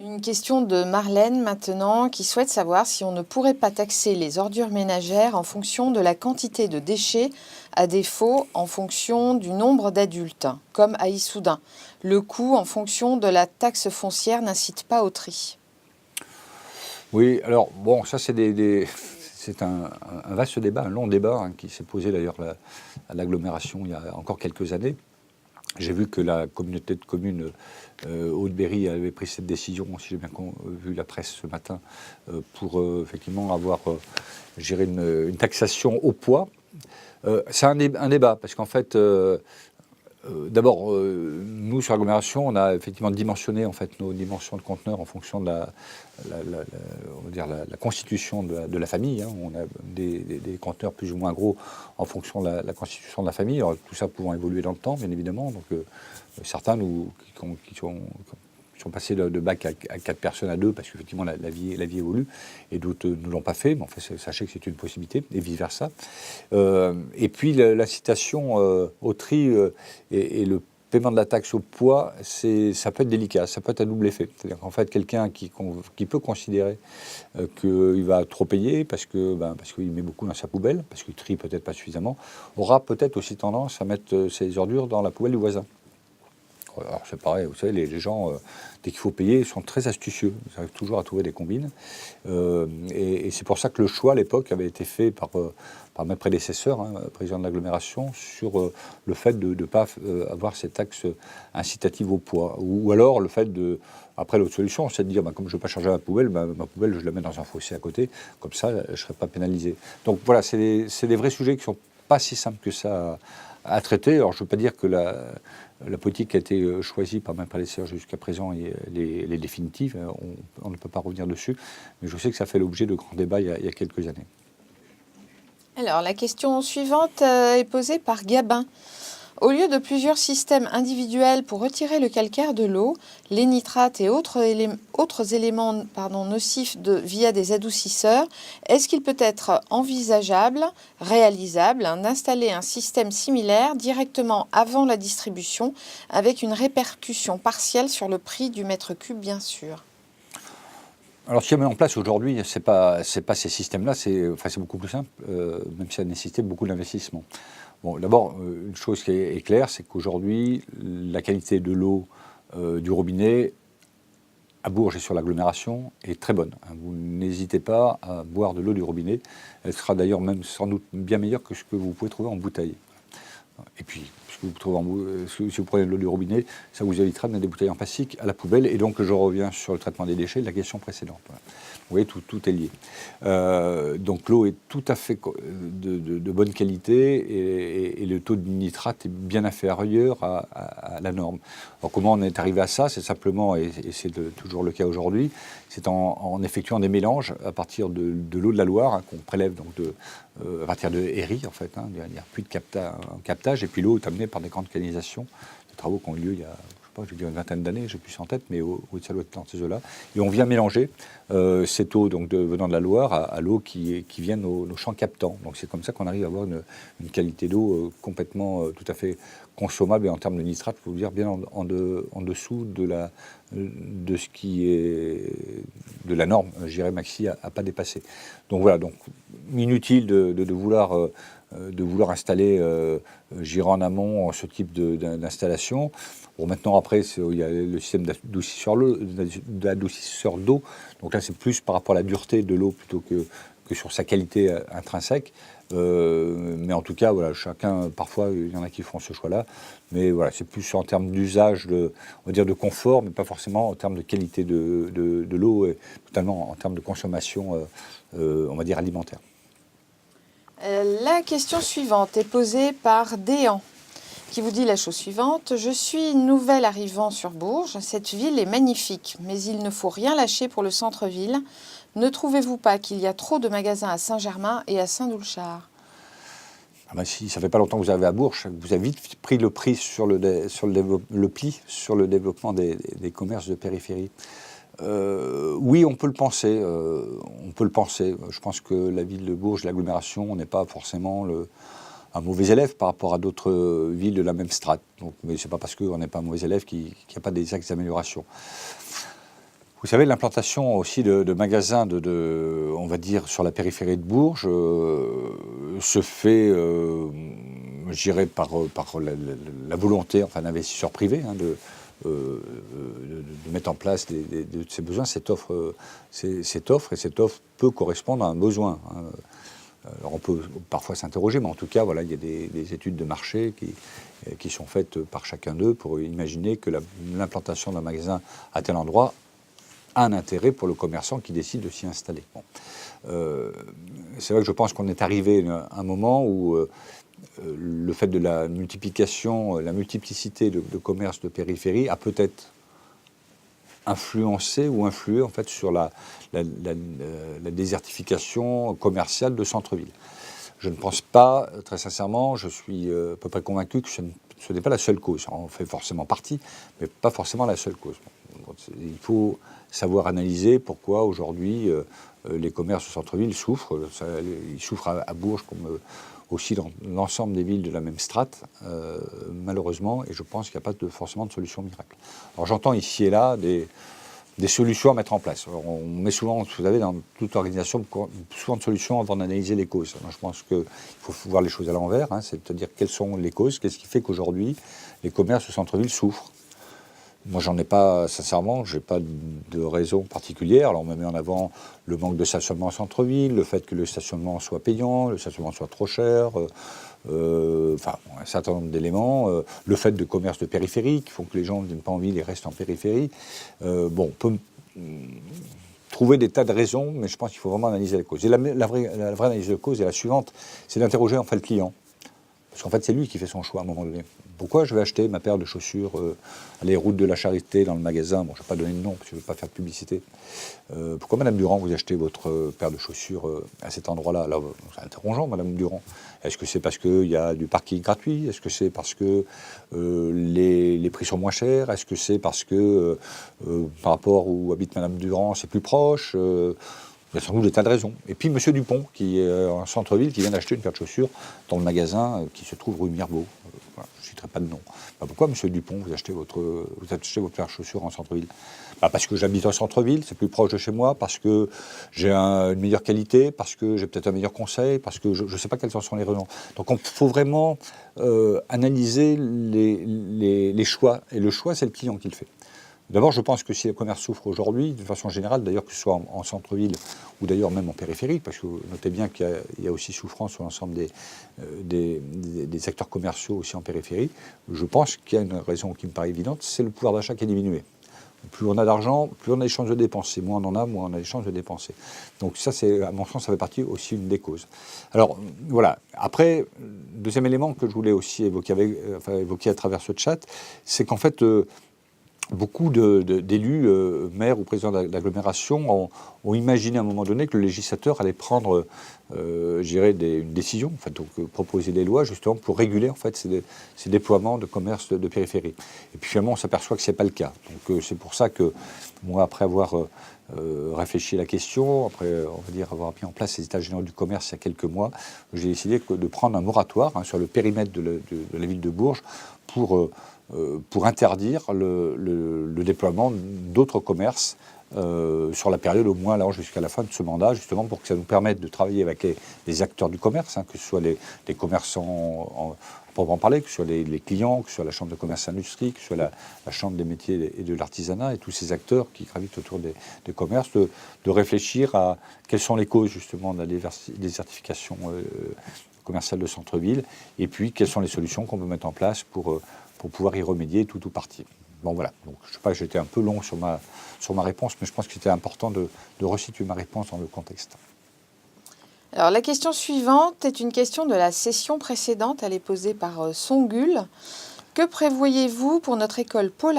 Une question de Marlène maintenant, qui souhaite savoir si on ne pourrait pas taxer les ordures ménagères en fonction de la quantité de déchets, à défaut en fonction du nombre d'adultes, comme à Issoudun. Le coût en fonction de la taxe foncière n'incite pas au tri. Oui, alors bon, ça c'est c'est un vaste débat, un long débat qui s'est posé d'ailleurs à l'agglomération il y a encore quelques années. J'ai vu que la communauté de communes Haute-Berry avait pris cette décision, si j'ai bien vu la presse ce matin, pour effectivement avoir géré une taxation au poids. C'est un débat, parce qu'en fait, d'abord, nous, sur l'agglomération, on a effectivement dimensionné en fait, nos dimensions de conteneurs en fonction de on va dire la constitution de la famille. On a des conteneurs plus ou moins gros en fonction de la constitution de la famille. Alors, tout ça pouvant évoluer dans le temps, bien évidemment. Donc, certains qui sont passés de bac à 4 personnes à 2 parce qu'effectivement la vie évolue, et d'autres ne l'ont pas fait, mais en fait sachez que c'est une possibilité, et vice-versa. Et puis l'incitation au tri et le paiement de la taxe au poids, ça peut être délicat, ça peut être à double effet. C'est-à-dire qu'en fait, quelqu'un qui peut considérer qu'il va trop payer parce qu'il met beaucoup dans sa poubelle, parce qu'il trie peut-être pas suffisamment, aura peut-être aussi tendance à mettre ses ordures dans la poubelle du voisin. Alors c'est pareil, vous savez, les gens, dès qu'il faut payer, ils sont très astucieux. Ils arrivent toujours à trouver des combines. Et c'est pour ça que le choix, à l'époque, avait été fait par mes prédécesseurs, président de l'agglomération, sur le fait de ne pas avoir ces taxes incitatives au poids. Ou alors le fait de... Après, l'autre solution, c'est de dire, comme je ne veux pas charger ma poubelle, ma poubelle, je la mets dans un fossé à côté. Comme ça, je ne serai pas pénalisé. Donc voilà, c'est des vrais sujets qui ne sont pas si simples que ça à traiter. Alors, je ne veux pas dire que la politique qui a été choisie par mes prédécesseurs jusqu'à présent est définitive. On ne peut pas revenir dessus. Mais je sais que ça fait l'objet de grands débats il y a quelques années. Alors, la question suivante est posée par Gabin. Au lieu de plusieurs systèmes individuels pour retirer le calcaire de l'eau, les nitrates et autres éléments nocifs via des adoucisseurs, est-ce qu'il peut être envisageable, réalisable, d'installer un système similaire directement avant la distribution, avec une répercussion partielle sur le prix du mètre cube, bien sûr? Alors, ce qui est mis en place aujourd'hui, c'est pas ces systèmes-là, c'est beaucoup plus simple, même si ça nécessitait beaucoup d'investissement. Bon, d'abord, une chose qui est claire, c'est qu'aujourd'hui, la qualité de l'eau du robinet à Bourges et sur l'agglomération est très bonne. Vous n'hésitez pas à boire de l'eau du robinet. Elle sera d'ailleurs même sans doute bien meilleure que ce que vous pouvez trouver en bouteille. Et puis, si vous prenez de l'eau du robinet, ça vous évitera de mettre des bouteilles en plastique à la poubelle. Et donc, je reviens sur le traitement des déchets de la question précédente. Voilà. Vous voyez, tout est lié. Donc, l'eau est tout à fait de bonne qualité et le taux de nitrate est bien inférieur à la norme. Alors, comment on est arrivé à ça? C'est simplement, et c'est toujours le cas aujourd'hui, c'est en effectuant des mélanges à partir de l'eau de la Loire, qu'on prélève donc à partir de Héry, en fait. Il n'y a plus de captage, et puis l'eau est amenée par des grandes canalisations. Des travaux qui ont eu lieu il y a, je vais dire une vingtaine d'années, je n'ai plus ça en tête, mais ça doit être dans ces eaux-là. Et on vient mélanger cette eau donc venant de la Loire à l'eau qui vient de nos champs captants. Donc c'est comme ça qu'on arrive à avoir une qualité d'eau complètement tout à fait consommable, et en termes de nitrate, il faut vous dire bien en dessous de ce qui est de la norme, je dirais maxi, à pas dépasser. Donc voilà, donc inutile de vouloir installer, j'irai en amont, ce type d'installation. Bon, maintenant, après, il y a le système d'adoucisseur d'eau. Donc là, c'est plus par rapport à la dureté de l'eau plutôt que sur sa qualité intrinsèque. Mais en tout cas, voilà, chacun, parfois, il y en a qui font ce choix-là. Mais voilà, c'est plus en termes d'usage, on va dire de confort, mais pas forcément en termes de qualité de l'eau, et totalement en termes de consommation, on va dire, alimentaire. La question suivante est posée par Déan, qui vous dit la chose suivante. Je suis nouvelle arrivant sur Bourges. Cette ville est magnifique, mais il ne faut rien lâcher pour le centre-ville. Ne trouvez-vous pas qu'il y a trop de magasins à Saint-Germain et à Saint-Doulchard? Si ça ne fait pas longtemps que vous avez à Bourges, vous avez vite pris le pli sur le développement des commerces de périphérie. Oui, on peut le penser. Je pense que la ville de Bourges, l'agglomération, n'est pas forcément un mauvais élève par rapport à d'autres villes de la même strate. Mais ce n'est pas parce qu'on n'est pas un mauvais élève qu'il n'y a pas des axes d'amélioration. Vous savez, l'implantation aussi de magasins, on va dire, sur la périphérie de Bourges, se fait, je dirais, par la volonté, d'investisseurs privés, mettre en place de ces besoins, cette offre peut correspondre à un besoin. Hein. Alors on peut parfois s'interroger, mais en tout cas, voilà, il y a des études de marché qui sont faites par chacun d'eux pour imaginer que l'implantation d'un magasin à tel endroit a un intérêt pour le commerçant qui décide de s'y installer. Bon. C'est vrai que je pense qu'on est arrivé à un moment où le fait de la multiplication, la multiplicité de commerces de périphérie a peut-être influencé ou influé en fait sur la désertification commerciale de centre-ville. Je ne pense pas, très sincèrement, je suis à peu près convaincu que ce n'est pas la seule cause. On fait forcément partie, mais pas forcément la seule cause. Il faut savoir analyser pourquoi aujourd'hui les commerces de centre-ville souffrent. Ils souffrent à Bourges comme aussi dans l'ensemble des villes de la même strate, malheureusement, et je pense qu'il n'y a pas forcément de solution miracle. Alors j'entends ici et là des solutions à mettre en place. Alors, on met souvent, vous savez, dans toute organisation, souvent de solutions avant d'analyser les causes. Alors, je pense qu'il faut voir les choses à l'envers, hein, c'est-à-dire quelles sont les causes, qu'est-ce qui fait qu'aujourd'hui les commerces de centre-ville souffrent. Moi, j'en ai pas, sincèrement, je n'ai pas de raison particulière. Alors, on me met en avant le manque de stationnement en centre-ville, le fait que le stationnement soit payant, le stationnement soit trop cher, enfin, un certain nombre d'éléments. Le fait de commerce de périphérie, qui font que les gens n'ont pas envie et restent en périphérie. Bon, on peut trouver des tas de raisons, mais je pense qu'il faut vraiment analyser les causes. Et la vraie analyse de cause est la suivante, c'est d'interroger en fait le client. Parce qu'en fait, c'est lui qui fait son choix à un moment donné. Pourquoi je vais acheter ma paire de chaussures à les routes de la Charité dans le magasin? Bon, je ne vais pas donner de nom parce que je ne veux pas faire de publicité. Pourquoi, Madame Durand, vous achetez votre paire de chaussures à cet endroit-là? Là, c'est interrogeant, Madame Durand. Est-ce que c'est parce qu'il y a du parking gratuit? Est-ce que c'est parce que les prix sont moins chers? Est-ce que c'est parce que par rapport où habite Madame Durand, c'est plus proche? Il y a sans doute des tas de raisons. Et puis M. Dupont, qui est en centre-ville, qui vient d'acheter une paire de chaussures dans le magasin qui se trouve rue Mirbeau. Voilà, je ne citerai pas de nom. Bah, pourquoi, M. Dupont, vous achetez votre paire de chaussures en centre-ville? Bah, parce que j'habite en centre-ville, c'est plus proche de chez moi, parce que j'ai une meilleure qualité, parce que j'ai peut-être un meilleur conseil, parce que je ne sais pas quelles sont les raisons. Donc il faut vraiment analyser les choix. Et le choix, c'est le client qui le fait. D'abord, je pense que si le commerce souffre aujourd'hui, de façon générale, d'ailleurs que ce soit en centre-ville ou d'ailleurs même en périphérie, parce que notez bien qu'il y a aussi souffrance sur l'ensemble des secteurs commerciaux aussi en périphérie, je pense qu'il y a une raison qui me paraît évidente, c'est le pouvoir d'achat qui est diminué. Plus on a d'argent, plus on a les chances de dépenser. Moins on en a, moins on a les chances de dépenser. Donc ça, c'est, à mon sens, ça fait partie aussi une des causes. Alors, voilà. Après, deuxième élément que je voulais aussi évoquer à travers ce chat, c'est qu'en fait, beaucoup d'élus, maires ou présidents d'agglomération ont imaginé à un moment donné que le législateur allait prendre, une décision, en fait, donc proposer des lois justement pour réguler en fait ces déploiements de commerce de périphérie. Et puis finalement, on s'aperçoit que c'est pas le cas. Donc c'est pour ça que moi, après avoir réfléchi à la question, après on va dire avoir mis en place les états généraux du commerce il y a quelques mois, j'ai décidé de prendre un moratoire sur le périmètre de la ville de Bourges pour interdire le déploiement d'autres commerces sur la période au moins là jusqu'à la fin de ce mandat, justement pour que ça nous permette de travailler avec les acteurs du commerce, que ce soit les commerçants pour en parler, que ce soit les clients, que ce soit la Chambre de commerce et industrie, que ce soit la Chambre des métiers et de l'artisanat et tous ces acteurs qui gravitent autour des commerces, de réfléchir à quelles sont les causes justement de la désertification commerciale de centre-ville et puis quelles sont les solutions qu'on peut mettre en place pour pouvoir y remédier tout ou partie. Bon voilà, donc je ne sais pas, j'étais un peu long sur ma réponse, mais je pense que c'était important de resituer ma réponse dans le contexte. Alors la question suivante est une question de la session précédente, elle est posée par Songul. Que prévoyez-vous pour notre école Paul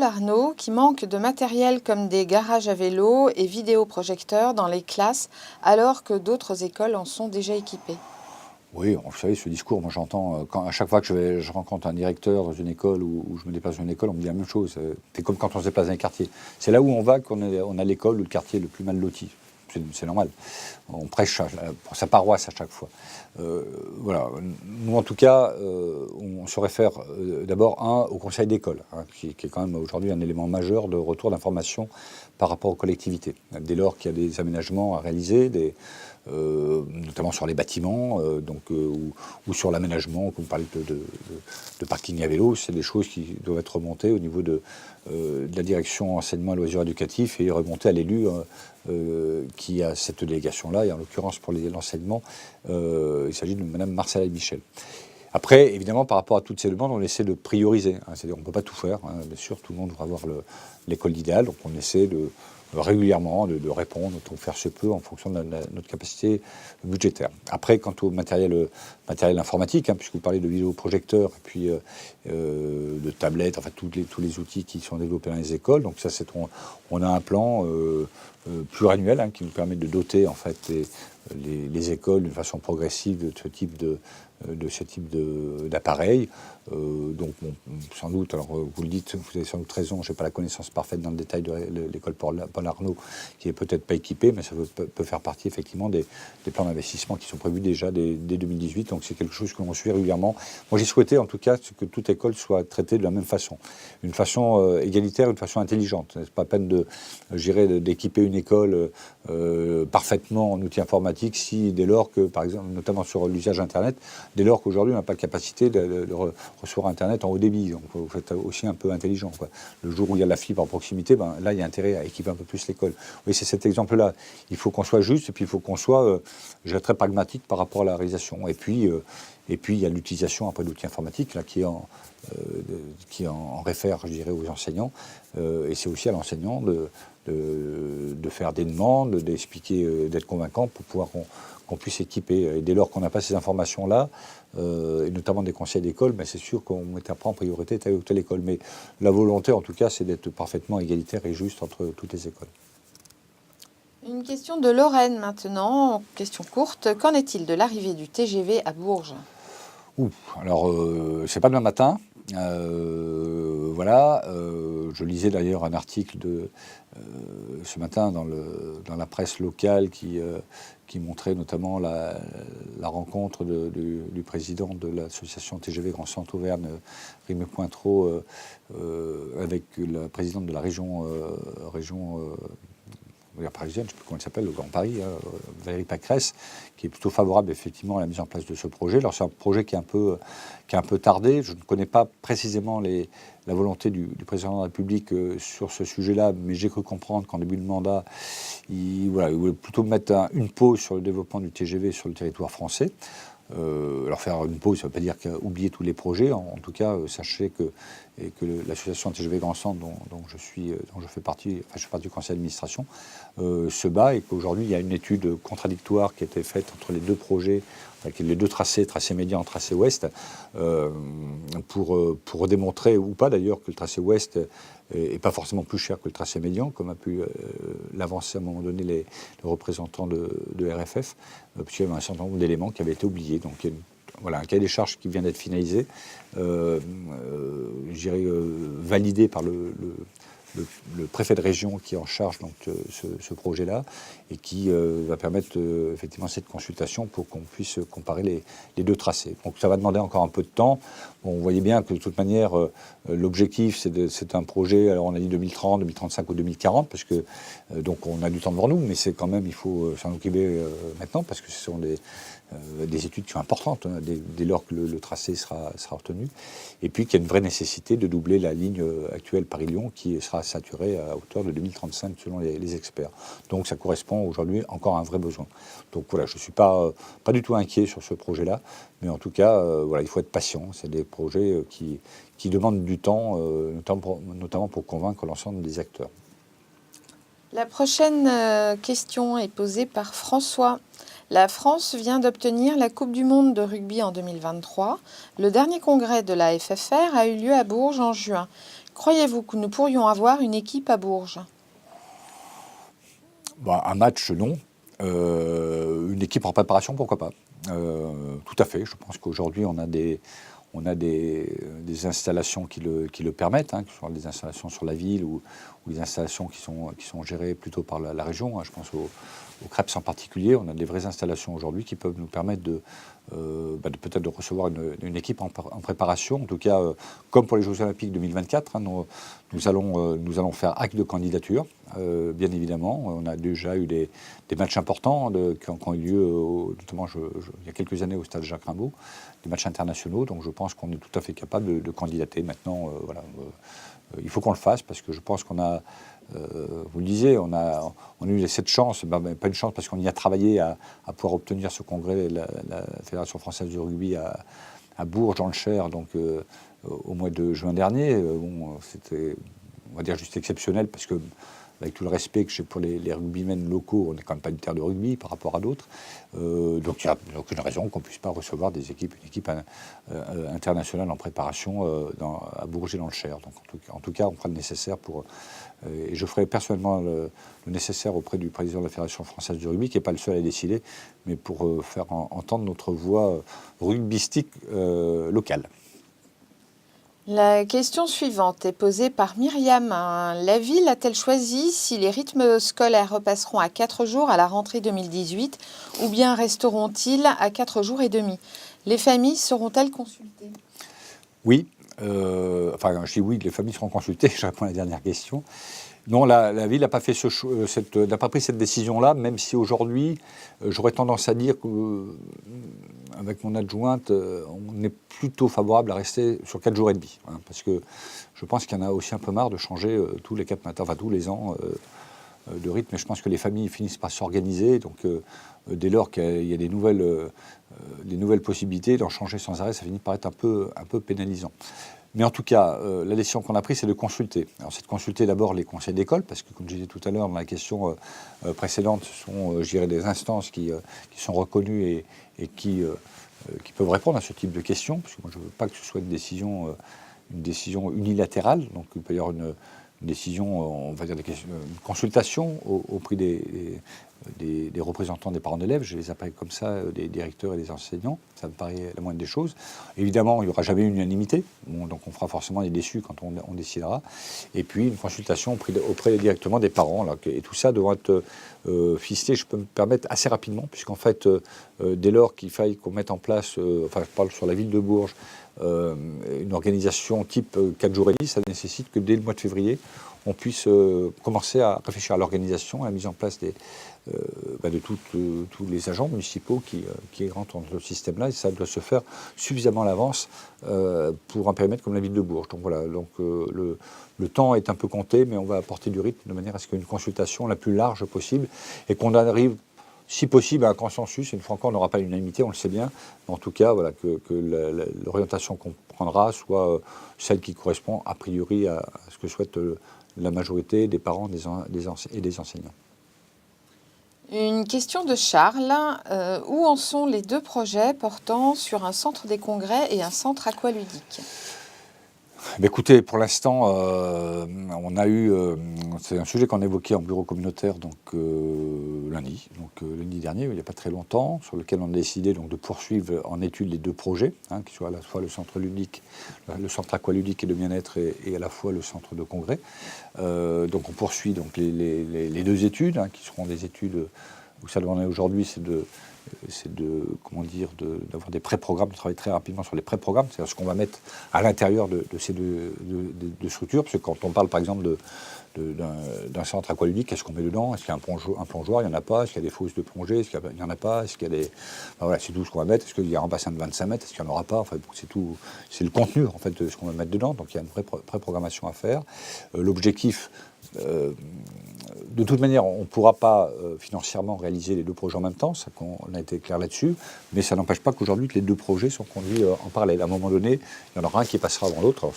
Arnaud qui manque de matériel comme des garages à vélo et vidéoprojecteurs dans les classes alors que d'autres écoles en sont déjà équipées? Oui, vous savez, ce discours, moi j'entends, à chaque fois que je rencontre un directeur dans une école ou je me déplace dans une école, on me dit la même chose. C'est comme quand on se déplace dans un quartier. C'est là où on va qu'on a l'école ou le quartier le plus mal loti. C'est normal. On prêche pour sa paroisse à chaque fois. Voilà. Nous, en tout cas, on se réfère d'abord au conseil d'école, qui est quand même aujourd'hui un élément majeur de retour d'information par rapport aux collectivités. Dès lors qu'il y a des aménagements à réaliser, notamment sur les bâtiments, ou sur l'aménagement, comme vous parlez de parking à vélo. C'est des choses qui doivent être remontées au niveau de la direction enseignement et loisirs éducatifs et remontées à l'élu qui a cette délégation-là. Et en l'occurrence, pour l'enseignement, il s'agit de Mme Marcella Michel. Après, évidemment, par rapport à toutes ces demandes, on essaie de prioriser. C'est-à-dire, on ne peut pas tout faire. Bien sûr, tout le monde va avoir l'école d'idéal. Donc, on essaie régulièrement de répondre, de faire ce peu en fonction de notre capacité budgétaire. Après, quant au matériel informatique, puisque vous parlez de vidéoprojecteurs et puis de tablettes, enfin tous les outils qui sont développés dans les écoles. Donc ça, on a un plan pluriannuel qui nous permet de doter en fait les écoles d'une façon progressive de ce type d'appareil. Donc, sans doute, alors vous le dites, vous avez sans doute raison, je n'ai pas la connaissance parfaite dans le détail de l'école Paul Arnaud, qui n'est peut-être pas équipée, mais ça peut faire partie effectivement des plans d'investissement qui sont prévus déjà dès 2018. Donc, c'est quelque chose que l'on suit régulièrement. Moi, j'ai souhaité en tout cas que toute école soit traitée de la même façon, une façon égalitaire, une façon intelligente. Ce n'est pas peine d'équiper une école parfaitement en outils informatiques si, dès lors que, par exemple, notamment sur l'usage Internet, dès lors qu'aujourd'hui on n'a pas la capacité de recevoir Internet en haut débit. Donc il faut être aussi un peu intelligent, quoi. Le jour où il y a la fibre à proximité, là il y a intérêt à équiper un peu plus l'école. Oui, c'est cet exemple-là. Il faut qu'on soit juste et puis il faut qu'on soit très pragmatique par rapport à la réalisation. Et puis il y a l'utilisation après d'outils informatiques là, qui en réfère, je dirais, aux enseignants. Et c'est aussi à l'enseignant de faire des demandes, d'expliquer, d'être convaincant pour pouvoir qu'on puisse équiper. Et dès lors qu'on n'a pas ces informations-là, et notamment des conseils d'école, c'est sûr qu'on mettra pas en priorité telle ou telle école. Mais la volonté, en tout cas, c'est d'être parfaitement égalitaire et juste entre toutes les écoles. Une question de Lorraine maintenant, question courte. Qu'en est-il de l'arrivée du TGV à Bourges ? Alors, c'est pas demain matin. Voilà. Je lisais d'ailleurs un article ce matin dans la presse locale qui montrait notamment la rencontre du président de l'association TGV Grand Centre Auvergne, Rémy Pointreau, avec la présidente de la région parisienne, je ne sais plus comment elle s'appelle, le Grand Paris, Valérie Pécresse, qui est plutôt favorable effectivement à la mise en place de ce projet. Alors c'est un projet qui a un peu tardé. Je ne connais pas précisément la volonté du président de la République sur ce sujet-là, mais j'ai cru comprendre qu'en début de mandat, il voulait plutôt mettre une pause sur le développement du TGV sur le territoire français. Alors faire une pause, ça ne veut pas dire oublier tous les projets. En tout cas, sachez que l'association TGV Grand Centre, dont je fais partie du conseil d'administration, se bat et qu'aujourd'hui il y a une étude contradictoire qui a été faite entre les deux projets, avec les deux tracé médian, tracé ouest, pour démontrer ou pas d'ailleurs que le tracé ouest n'est pas forcément plus cher que le tracé médian, comme a pu l'avancer à un moment donné les représentants de RFF, puisqu'il y avait un certain nombre d'éléments qui avaient été oubliés. Donc il y a un cahier des charges qui vient d'être finalisé, validé par le préfet de région qui est en charge donc, ce projet-là et qui va permettre effectivement cette consultation pour qu'on puisse comparer les deux tracés. Donc ça va demander encore un peu de temps. Bon, vous voyez bien que de toute manière, l'objectif c'est un projet, alors on a dit 2030, 2035 ou 2040, parce que donc on a du temps devant nous, mais c'est quand même, il faut s'en occuper maintenant, parce que ce sont des études qui sont importantes dès lors que le tracé sera retenu, et puis qu'il y a une vraie nécessité de doubler la ligne actuelle Paris-Lyon qui sera saturée à hauteur de 2035 selon les experts. Donc ça correspond aujourd'hui encore à un vrai besoin. Donc voilà, je ne suis pas du tout inquiet sur ce projet-là, mais en tout cas, il faut être patient. C'est des projets qui demandent du temps, notamment pour convaincre l'ensemble des acteurs. La prochaine question est posée par François. La France vient d'obtenir la Coupe du Monde de rugby en 2023. Le dernier congrès de la FFR a eu lieu à Bourges en juin. Croyez-vous que nous pourrions avoir une équipe à Bourges ? Un match, non. Une équipe en préparation, pourquoi pas. Tout à fait. Je pense qu'aujourd'hui, on a des installations qui le permettent, que ce soit des installations sur la ville ou des installations qui sont gérées plutôt par la région. Je pense au CREPS en particulier. On a des vraies installations aujourd'hui qui peuvent nous permettre peut-être de recevoir une équipe en préparation. En tout cas, comme pour les Jeux Olympiques 2024, Nous allons faire acte de candidature, bien évidemment. On a déjà eu des matchs importants qui ont eu lieu, notamment il y a quelques années au stade Jacques Rimbaud, des matchs internationaux. Donc je pense qu'on est tout à fait capable de candidater. Maintenant, il faut qu'on le fasse parce que je pense qu'on a, vous le disiez, on a eu cette chance, pas une chance parce qu'on y a travaillé à pouvoir obtenir ce congrès, la Fédération française du rugby à Bourges dans le Cher, donc au mois de juin dernier. C'était, on va dire, juste exceptionnel parce que, avec tout le respect que j'ai pour les rugbymen locaux, on n'est quand même pas une terre de rugby par rapport à d'autres. Donc il n'y a aucune raison qu'on ne puisse pas recevoir une équipe internationale en préparation à Bourges et dans le Cher. Donc en tout cas, on fera le nécessaire pour... et je ferai personnellement le nécessaire auprès du président de la Fédération française du rugby, qui n'est pas le seul à décider, mais pour faire entendre notre voix rugbystique locale. La question suivante est posée par Myriam. La ville a-t-elle choisi si les rythmes scolaires repasseront à 4 jours à la rentrée 2018 ou bien resteront-ils à 4 jours et demi? Les familles seront-elles consultées? Oui. Je dis oui, les familles seront consultées. Je réponds à la dernière question. Non, la ville n'a pas fait n'a pas pris cette décision-là, même si aujourd'hui, j'aurais tendance à dire qu'avec mon adjointe, on est plutôt favorable à rester sur 4 jours et demi. Hein, parce que je pense qu'il y en a aussi un peu marre de changer tous les 4 matins, enfin tous les ans, de rythme. Mais je pense que les familles finissent par s'organiser. Donc, dès lors qu'il y a des nouvelles possibilités, d'en changer sans arrêt, ça finit par être un peu pénalisant. Mais en tout cas, la décision qu'on a prise, c'est de consulter. Alors, c'est de consulter d'abord les conseils d'école, parce que, comme je disais tout à l'heure dans la question précédente, ce sont, je dirais, des instances qui sont reconnues et qui peuvent répondre à ce type de questions, parce que moi, je ne veux pas que ce soit une décision unilatérale. Donc, il peut y avoir une décision, on va dire une consultation auprès des représentants des parents d'élèves, je les appelle comme ça, des directeurs et des enseignants, ça me paraît la moindre des choses. Évidemment, il n'y aura jamais une unanimité, donc on fera forcément des déçus quand on décidera. Et puis une consultation auprès directement des parents, là, et tout ça devra être ficelé, je peux me permettre, assez rapidement, puisqu'en fait, dès lors qu'il faille qu'on mette en place, je parle sur la ville de Bourges, une organisation type 4 jours et demi, ça nécessite que dès le mois de février, on puisse commencer à réfléchir à l'organisation, à la mise en place de tous les agents municipaux qui rentrent dans ce système-là, et ça doit se faire suffisamment à l'avance pour un périmètre comme la ville de Bourges. Donc voilà, le temps est un peu compté, mais on va apporter du rythme de manière à ce qu'il y ait une consultation la plus large possible et qu'on arrive, si possible, à un consensus. Une fois encore, on n'aura pas l'unanimité, on le sait bien, mais en tout cas, voilà, que l'orientation qu'on prendra soit celle qui correspond a priori à ce que souhaite la majorité des parents et des enseignants. Une question de Charles. Où en sont les 2 projets portant sur un centre des congrès et un centre aqualudique? Écoutez, pour l'instant, on a eu, c'est un sujet qu'on a évoqué en bureau communautaire lundi dernier, il n'y a pas très longtemps, sur lequel on a décidé donc, de poursuivre en étude les 2 projets, qui soient à la fois le centre ludique, le centre aqualudique et de bien-être et à la fois le centre de congrès. Donc on poursuit donc, les 2 études, qui seront des études où ça en est aujourd'hui, c'est d'avoir des pré-programmes, de travailler très rapidement sur les pré-programmes, c'est-à-dire ce qu'on va mettre à l'intérieur de ces deux structures, parce que quand on parle par exemple d'un centre aqualudique, qu'est-ce qu'on met dedans? Est-ce qu'il y a un plongeoir? Il n'y en a pas. Est-ce qu'il y a des fosses de plongée? Est-ce qu'il n'y en a pas? Est-ce qu'il y a des... voilà, c'est tout ce qu'on va mettre. Est-ce qu'il y a un bassin de 25 mètres? Est-ce qu'il n'y en aura pas? Enfin, c'est tout. C'est le contenu en fait, de ce qu'on va mettre dedans, donc il y a une pré-programmation à faire. L'objectif... de toute manière, on ne pourra pas financièrement réaliser les 2 projets en même temps, on a été clair là-dessus, mais ça n'empêche pas qu'aujourd'hui, que les 2 projets sont conduits en parallèle. À un moment donné, il y en aura un qui passera avant l'autre,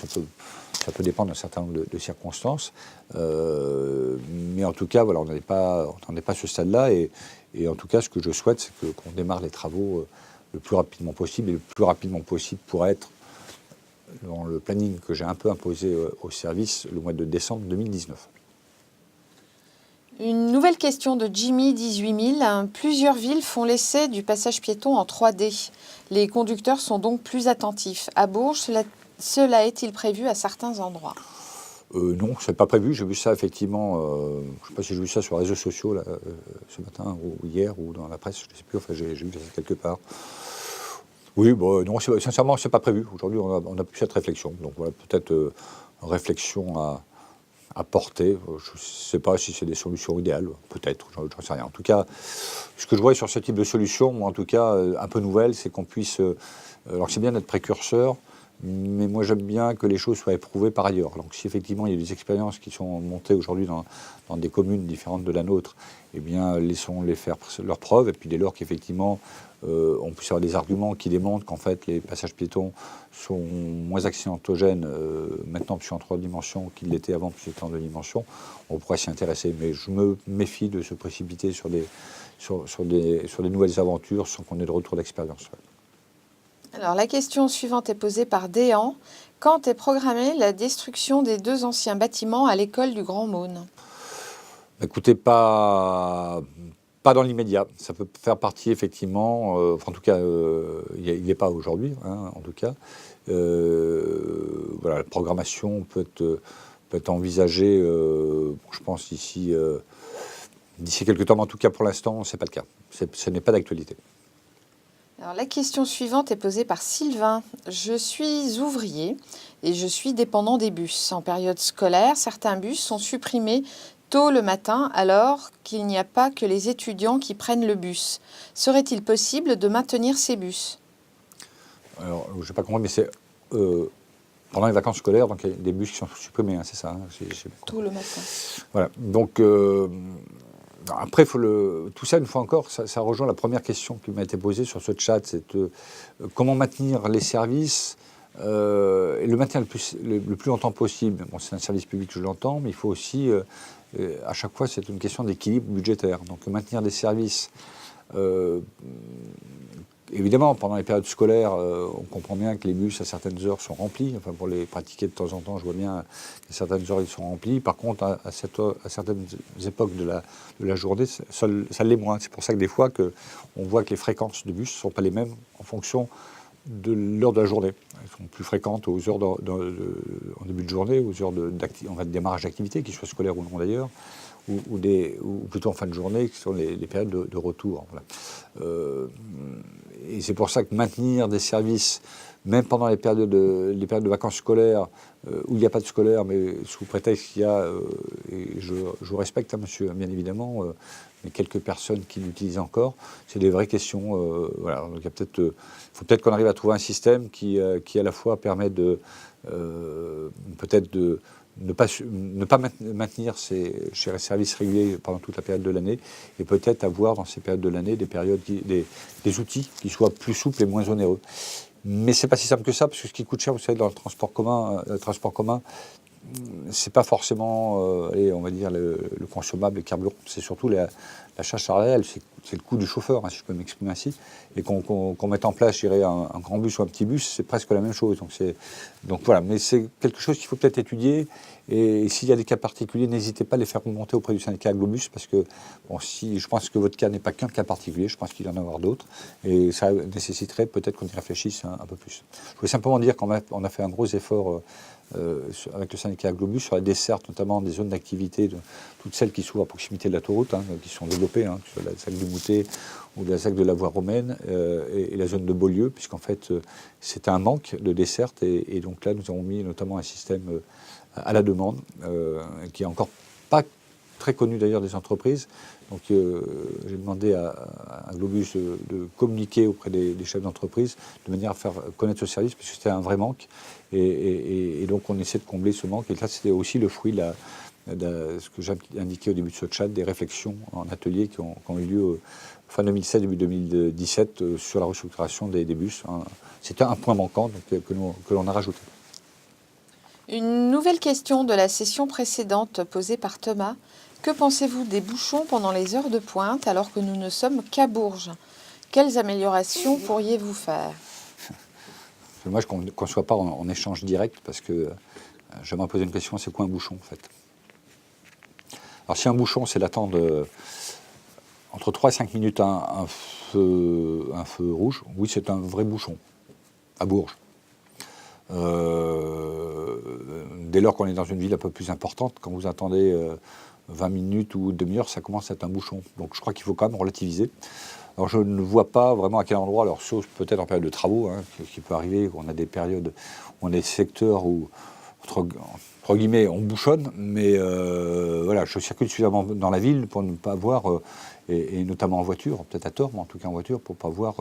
ça peut dépendre d'un certain nombre de circonstances, mais en tout cas, voilà, on n'en est pas à ce stade-là, et en tout cas, ce que je souhaite, c'est qu'on démarre les travaux le plus rapidement possible, et le plus rapidement possible pourra être dans le planning que j'ai un peu imposé au service le mois de décembre 2019. Une nouvelle question de Jimmy 18000. Plusieurs villes font l'essai du passage piéton en 3D. Les conducteurs sont donc plus attentifs. À Bourges, cela est-il prévu à certains endroits? Non, ce n'est pas prévu. J'ai vu ça effectivement, je ne sais pas si j'ai vu ça sur les réseaux sociaux là, ce matin ou hier ou dans la presse, je ne sais plus, enfin j'ai vu ça quelque part. Oui, bon, non, sincèrement, ce n'est pas prévu. Aujourd'hui, on a pu cette réflexion. Donc voilà, peut-être réflexion apporter. Je ne sais pas si c'est des solutions idéales, peut-être, j'en sais rien. En tout cas, ce que je vois sur ce type de solution, ou en tout cas un peu nouvelle, c'est qu'on puisse... alors c'est bien d'être précurseur, mais moi j'aime bien que les choses soient éprouvées par ailleurs. Donc si effectivement il y a des expériences qui sont montées aujourd'hui dans des communes différentes de la nôtre, eh bien laissons-les faire leurs preuves, et puis dès lors qu'effectivement on puisse avoir des arguments qui démontrent qu'en fait les passages piétons sont moins accidentogènes maintenant puisque en 3 dimensions qu'ils l'étaient avant puisque c'était en 2 dimensions, on pourrait s'y intéresser. Mais je me méfie de se précipiter sur des nouvelles aventures sans qu'on ait de retour d'expérience. Ouais. Alors, la question suivante est posée par Déan. Quand est programmée la destruction des 2 anciens bâtiments à l'école du Grand Maune? Écoutez, pas dans l'immédiat. Ça peut faire partie, effectivement, en tout cas, il n'est pas aujourd'hui, hein, en tout cas. Voilà, la programmation peut être envisagée, je pense, d'ici quelques temps. Mais en tout cas, pour l'instant, ce n'est pas le cas. Ce n'est pas d'actualité. Alors, la question suivante est posée par Sylvain. Je suis ouvrier et je suis dépendant des bus. En période scolaire, certains bus sont supprimés tôt le matin alors qu'il n'y a pas que les étudiants qui prennent le bus. Serait-il possible de maintenir ces bus? Alors, je n'ai pas compris, mais c'est pendant les vacances scolaires, donc il y a des bus qui sont supprimés, hein, c'est ça, hein, Tôt le matin. Voilà, donc... après, tout ça, une fois encore, ça rejoint la première question qui m'a été posée sur ce chat, c'est comment maintenir les services et le maintenir le plus longtemps possible. Bon, c'est un service public, je l'entends, mais il faut aussi, à chaque fois, c'est une question d'équilibre budgétaire. Donc maintenir des services, évidemment, pendant les périodes scolaires, on comprend bien que les bus à certaines heures sont remplis. Enfin, pour les pratiquer de temps en temps, je vois bien qu'à certaines heures, ils sont remplis. Par contre, à certaines époques de la journée, ça l'est moins. C'est pour ça que des fois, on voit que les fréquences de bus ne sont pas les mêmes en fonction de l'heure de la journée. Elles sont plus fréquentes aux heures en début de journée, aux heures de démarrage d'activité, qu'ils soient scolaires ou non d'ailleurs, ou plutôt en fin de journée, qui sont les périodes de retour. Voilà. Et c'est pour ça que maintenir des services, même pendant les périodes de vacances scolaires, où il n'y a pas de scolaire, mais sous prétexte qu'il y a, et je respecte, hein, monsieur, bien évidemment, mais quelques personnes qui l'utilisent encore, c'est des vraies questions. Voilà. Donc il faut peut-être qu'on arrive à trouver un système qui à la fois permet de peut-être de ne pas maintenir ces services réguliers pendant toute la période de l'année, et peut-être avoir dans ces périodes de l'année des outils qui soient plus souples et moins onéreux. Mais c'est pas si simple que ça, parce que ce qui coûte cher, vous savez, dans le transport commun, c'est pas forcément, on va dire, le consommable, le carburant, c'est surtout la charge salariale, c'est le coût du chauffeur, hein, si je peux m'exprimer ainsi. Et qu'on mette en place, je dirais, un grand bus ou un petit bus, c'est presque la même chose. Donc voilà, mais c'est quelque chose qu'il faut peut-être étudier. Et s'il y a des cas particuliers, n'hésitez pas à les faire remonter auprès du syndicat Aglobus, parce que je pense que votre cas n'est pas qu'un cas particulier, je pense qu'il y en a avoir d'autres, et ça nécessiterait peut-être qu'on y réfléchisse un peu plus. Je voulais simplement dire qu'on a fait un gros effort avec le syndicat Aglobus sur la desserte, notamment des zones d'activité, de toutes celles qui sont à proximité de l'autoroute, hein, qui sont développées, hein, que ce soit la ZAC du Moutet ou la ZAC de la Voie Romaine, et la zone de Beaulieu, puisqu'en fait, c'était un manque de desserte, et donc là, nous avons mis notamment un système à la demande, qui est encore pas très connu d'ailleurs des entreprises. Donc j'ai demandé à Globus de communiquer auprès des chefs d'entreprise de manière à faire connaître ce service, parce que c'était un vrai manque. Et donc on essaie de combler ce manque. Et là, c'était aussi le fruit de ce que j'ai indiqué au début de ce chat, des réflexions en atelier qui ont eu lieu fin 2016, début 2017, sur la restructuration des bus. Hein. C'était un point manquant donc, que l'on a rajouté. Une nouvelle question de la session précédente posée par Thomas. Que pensez-vous des bouchons pendant les heures de pointe alors que nous ne sommes qu'à Bourges? Quelles améliorations pourriez-vous faire? Moi, je ne conçois pas en échange direct, parce que j'aimerais poser une question, c'est quoi un bouchon en fait? Alors si un bouchon, c'est d'attendre entre 3 et 5 minutes un feu rouge, oui, c'est un vrai bouchon, à Bourges. Dès lors qu'on est dans une ville un peu plus importante, quand vous attendez 20 minutes ou demi-heure, ça commence à être un bouchon. Donc je crois qu'il faut quand même relativiser. Alors je ne vois pas vraiment à quel endroit, alors sauf peut-être en période de travaux, hein, qui peut arriver, on a des périodes, on a des secteurs où entre entre guillemets, on bouchonne, mais voilà, je circule suffisamment dans la ville pour ne pas voir, et notamment en voiture, peut-être à tort, mais en tout cas en voiture, pour ne pas voir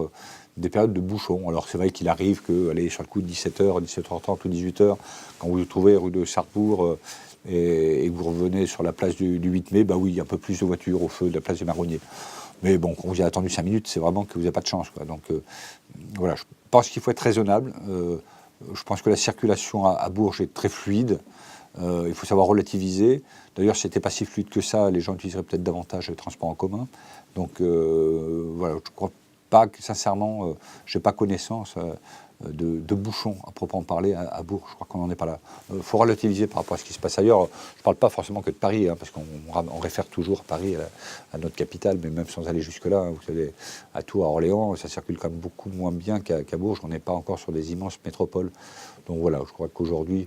des périodes de bouchons. Alors c'est vrai qu'il arrive que, allez, sur le coup de 17h, 17h30 ou 18h, quand vous vous trouvez rue de Sarrebourg et vous revenez sur la place du 8 mai, bah oui, il y a un peu plus de voitures au feu de la place des Marronniers. Mais bon, quand vous avez attendu 5 minutes, c'est vraiment que vous n'avez pas de chance, quoi. Donc voilà, je pense qu'il faut être raisonnable. Je pense que la circulation à Bourges est très fluide. Il faut savoir relativiser. D'ailleurs, si ce n'était pas si fluide que ça, les gens utiliseraient peut-être davantage les transports en commun. Donc voilà, je ne crois pas que, sincèrement, je n'ai pas connaissance de bouchons à proprement parler à Bourges. Je crois qu'on n'en est pas là. Il faut relativiser par rapport à ce qui se passe ailleurs. Je ne parle pas forcément que de Paris, hein, parce qu'on réfère toujours Paris à notre capitale, mais même sans aller jusque-là. Hein, vous savez, à Tours, à Orléans, ça circule quand même beaucoup moins bien qu'à Bourges. On n'est pas encore sur des immenses métropoles. Donc voilà, je crois qu'aujourd'hui,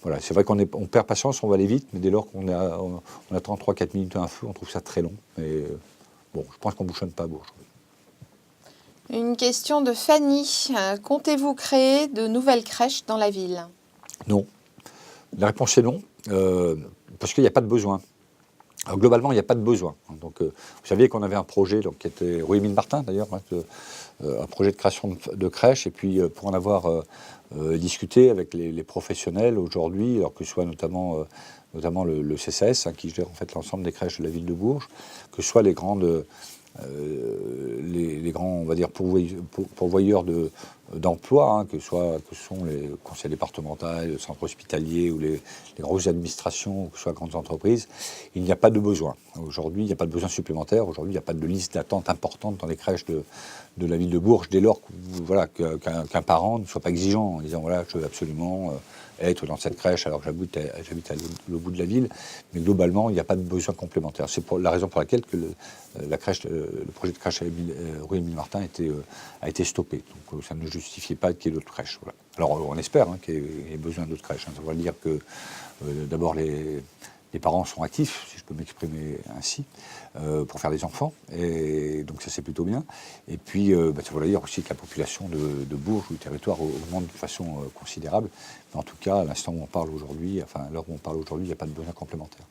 voilà, c'est vrai qu'on perd patience, on va aller vite, mais dès lors qu'on attend 3-4 minutes à un feu, on trouve ça très long. Mais bon, je pense qu'on ne bouchonne pas à Bourges. Une question de Fanny. Comptez-vous créer de nouvelles crèches dans la ville? Non. La réponse est non, parce qu'il n'y a pas de besoin. Alors, globalement, il n'y a pas de besoin. Donc, vous saviez qu'on avait un projet qui était rue Émile Martin, d'ailleurs, hein, un projet de création de crèche. Et puis, pour en avoir discuté avec les professionnels aujourd'hui, alors que ce soit notamment le CCS, hein, qui gère en fait l'ensemble des crèches de la ville de Bourges, que ce soit les grands, on va dire, pourvoyeurs d'emploi, hein, que ce sont les conseils départementaux, le centre hospitalier ou les grosses administrations, que ce soit grandes entreprises, il n'y a pas de besoin. Aujourd'hui, il n'y a pas de besoin supplémentaire. Aujourd'hui, il n'y a pas de liste d'attente importante dans les crèches de la ville de Bourges, dès lors qu'un parent ne soit pas exigeant en disant voilà, je veux absolument être dans cette crèche alors que j'habite à l'autre bout de la ville. Mais globalement, il n'y a pas de besoin complémentaire. C'est la raison pour laquelle le projet de crèche rue Émile Martin a été stoppé. Donc ça ne justifiait pas qu'il y ait d'autres crèches. Voilà. Alors on espère qu'il y ait besoin d'autres crèches. Hein. Ça veut dire que d'abord les parents sont actifs, si je peux m'exprimer ainsi, pour faire des enfants. Et donc ça, c'est plutôt bien. Et puis, ça veut dire aussi que la population de Bourges ou du territoire augmente de façon considérable. Mais en tout cas, à l'instant où on parle aujourd'hui, enfin, à l'heure où on parle aujourd'hui, il n'y a pas de besoin complémentaire.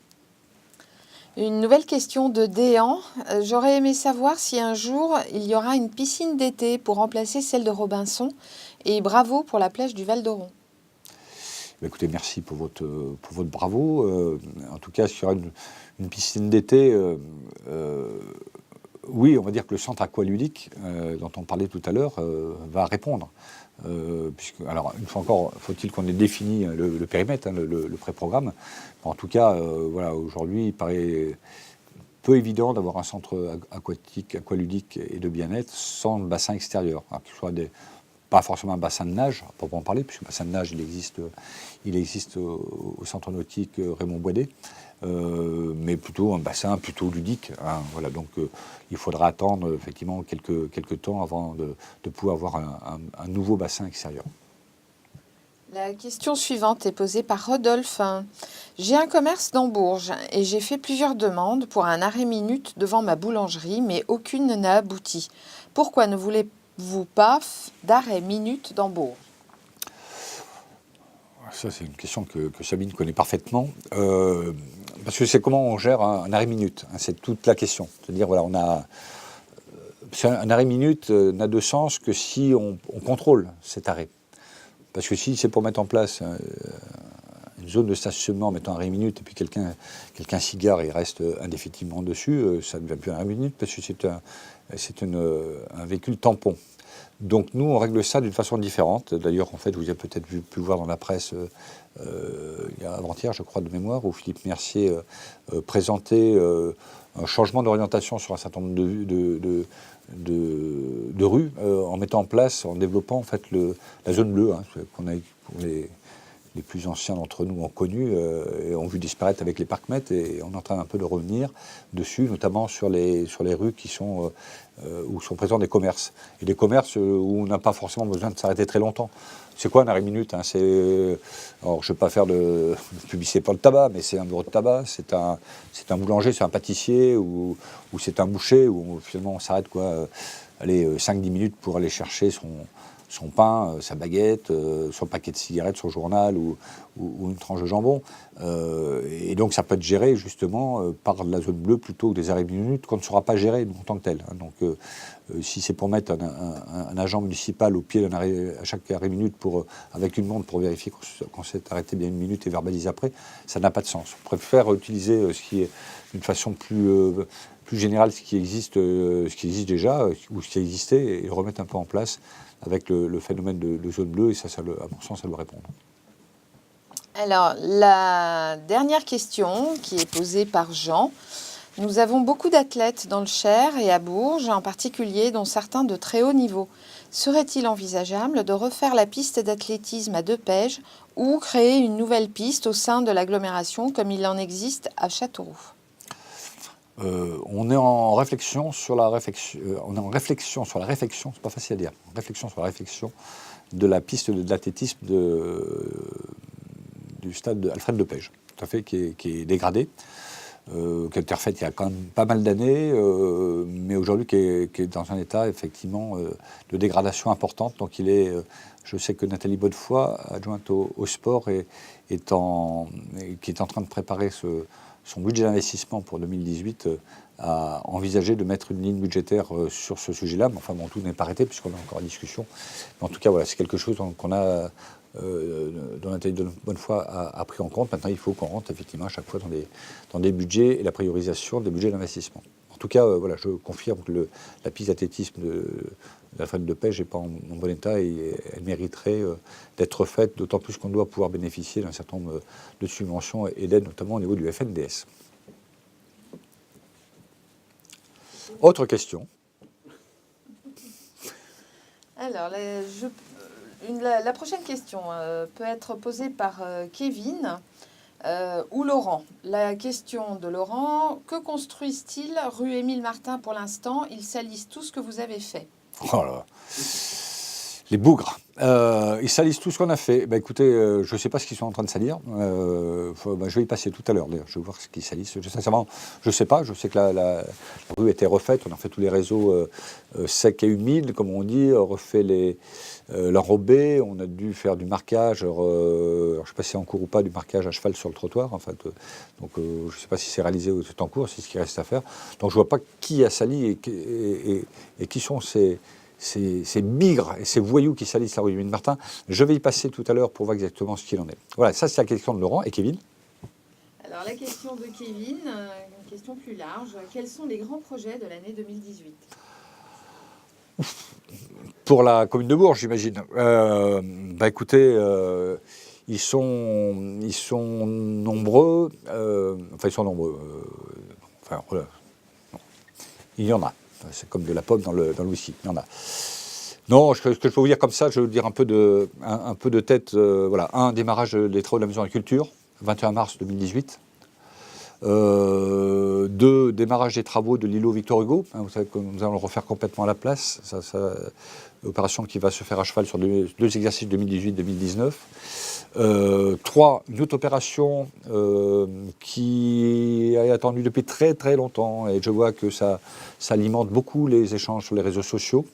Une nouvelle question de Déan. J'aurais aimé savoir si un jour, il y aura une piscine d'été pour remplacer celle de Robinson. Et bravo pour la plage du Val d'Oron. Écoutez, merci pour votre bravo. En tout cas, sur une piscine d'été, oui, on va dire que le centre aqualudique dont on parlait tout à l'heure va répondre. Alors, une fois encore, faut-il qu'on ait défini le périmètre, hein, le pré-programme. En tout cas, voilà, aujourd'hui, il paraît peu évident d'avoir un centre aqualudique et de bien-être sans bassin extérieur, hein, qu'il soit pas forcément un bassin de nage, à proprement parler, puisque le bassin de nage, il existe au centre nautique Raymond Boisdet, mais plutôt un bassin plutôt ludique. Hein, voilà, donc il faudra attendre effectivement quelques temps avant de pouvoir avoir un nouveau bassin extérieur. La question suivante est posée par Rodolphe. J'ai un commerce dans Bourges et j'ai fait plusieurs demandes pour un arrêt minute devant ma boulangerie, mais aucune n'a abouti. Pourquoi ne voulez-vous pas d'arrêt minute dans Bourges? Ça, c'est une question que Sabine connaît parfaitement. Parce que c'est comment on gère un arrêt minute. Hein, c'est toute la question. C'est-à-dire, voilà, un arrêt minute n'a de sens que si on contrôle cet arrêt. Parce que si c'est pour mettre en place une zone de stationnement en mettant un arrêt minute et puis quelqu'un s'y gare et il reste indéfiniment dessus, ça ne devient plus un arrêt minute parce que c'est un véhicule tampon. Donc nous, on règle ça d'une façon différente. D'ailleurs, en fait, vous avez peut-être pu voir dans la presse il y a avant-hier, je crois, de mémoire, où Philippe Mercier présentait un changement d'orientation sur un certain nombre de rues en mettant en place, en développant en fait la zone bleue, hein, qu'on a les plus anciens d'entre nous ont connu et ont vu disparaître avec les parcs-mètres, et on est en train un peu de revenir dessus, notamment sur les rues qui sont où sont présents des commerces. Et des commerces où on n'a pas forcément besoin de s'arrêter très longtemps. C'est quoi un arrêt minute, hein? Alors, je ne vais pas faire de publicité pour le tabac, mais c'est un bureau de tabac, c'est un boulanger, c'est un pâtissier, ou c'est un boucher, où finalement on s'arrête 5-10 minutes pour aller chercher son pain, sa baguette, son paquet de cigarettes, son journal ou une tranche de jambon. Et donc ça peut être géré justement par la zone bleue plutôt que des arrêts minutes qu'on ne saura pas gérer en tant que tel. Donc si c'est pour mettre un agent municipal au pied d'un arrêt, à chaque arrêt minute avec une montre pour vérifier qu'on s'est arrêté bien une minute et verbalise après, ça n'a pas de sens. On préfère utiliser ce qui est d'une façon plus générale, ce qui existe déjà ou ce qui existait et le remettre un peu en place avec le phénomène de zone bleue, et ça, à mon sens, ça doit répondre. Alors, la dernière question qui est posée par Jean. Nous avons beaucoup d'athlètes dans le Cher et à Bourges, en particulier, dont certains de très haut niveau. Serait-il envisageable de refaire la piste d'athlétisme à Depège ou créer une nouvelle piste au sein de l'agglomération comme il en existe à Châteauroux ? On est en réflexion sur la réflexion. C'est pas facile à dire. Réflexion sur la réflexion de la piste de l'athlétisme du stade Alfred Depège, tout à fait, qui est dégradée, qui a été refaite il y a quand même pas mal d'années, mais aujourd'hui qui est dans un état effectivement de dégradation importante. Donc je sais que Nathalie Bonnefoy, adjointe au sport, qui est en train de préparer son budget d'investissement pour 2018 a envisagé de mettre une ligne budgétaire sur ce sujet-là. Mais enfin, bon, tout n'est pas arrêté puisqu'on est encore en discussion. Mais en tout cas, voilà, c'est quelque chose dont Nathalie Bonnefoy a pris en compte. Maintenant, il faut qu'on rentre effectivement à chaque fois dans des budgets et la priorisation des budgets d'investissement. En tout cas, voilà, je confirme que la piste d'athlétisme de l'Alfred Depège n'est pas en bon état et elle mériterait d'être faite, d'autant plus qu'on doit pouvoir bénéficier d'un certain nombre de subventions et d'aides, notamment au niveau du FNDS. Autre question. Alors, la prochaine question peut être posée par Kevin ou Laurent. La question de Laurent: que construisent-ils rue Émile Martin pour l'instant? Ils salissent tout ce que vous avez fait. Oh là. Les bougres. Ils salissent tout ce qu'on a fait. Écoutez, je ne sais pas ce qu'ils sont en train de salir. Je vais y passer tout à l'heure, d'ailleurs. Je vais voir ce qu'ils salissent. Sincèrement, je ne sais pas. Je sais que la rue a été refaite. On a fait tous les réseaux secs et humides, comme on dit. Refait l'enrobé. On a dû faire du marquage. Je ne sais pas si c'est en cours ou pas, du marquage à cheval sur le trottoir. En fait. Donc, je ne sais pas si c'est réalisé ou c'est en cours. C'est ce qui reste à faire. Donc, je ne vois pas qui a sali et qui sont ces bigres et ces voyous qui salissent la rue Émile Martin. Je vais y passer tout à l'heure pour voir exactement ce qu'il en est. Voilà, ça c'est la question de Laurent. Et Kevin? Alors la question de Kevin, une question plus large. Quels sont les grands projets de l'année 2018 ? Pour la commune de Bourges, j'imagine. Écoutez, ils sont nombreux. Ils sont nombreux. Voilà. Il y en a. C'est comme de la pomme dans le whisky, il y en a. Non, ce que je peux vous dire comme ça, je vais vous dire un peu de tête. Voilà, un démarrage des travaux de la Maison de la Culture, 21 mars 2018. 2, démarrage des travaux de l'îlot Victor Hugo. Vous savez que nous allons le refaire complètement à la place. Opération qui va se faire à cheval sur deux exercices 2018-2019. 3, une autre opération qui est attendue depuis très très longtemps et je vois que ça alimente beaucoup les échanges sur les réseaux sociaux.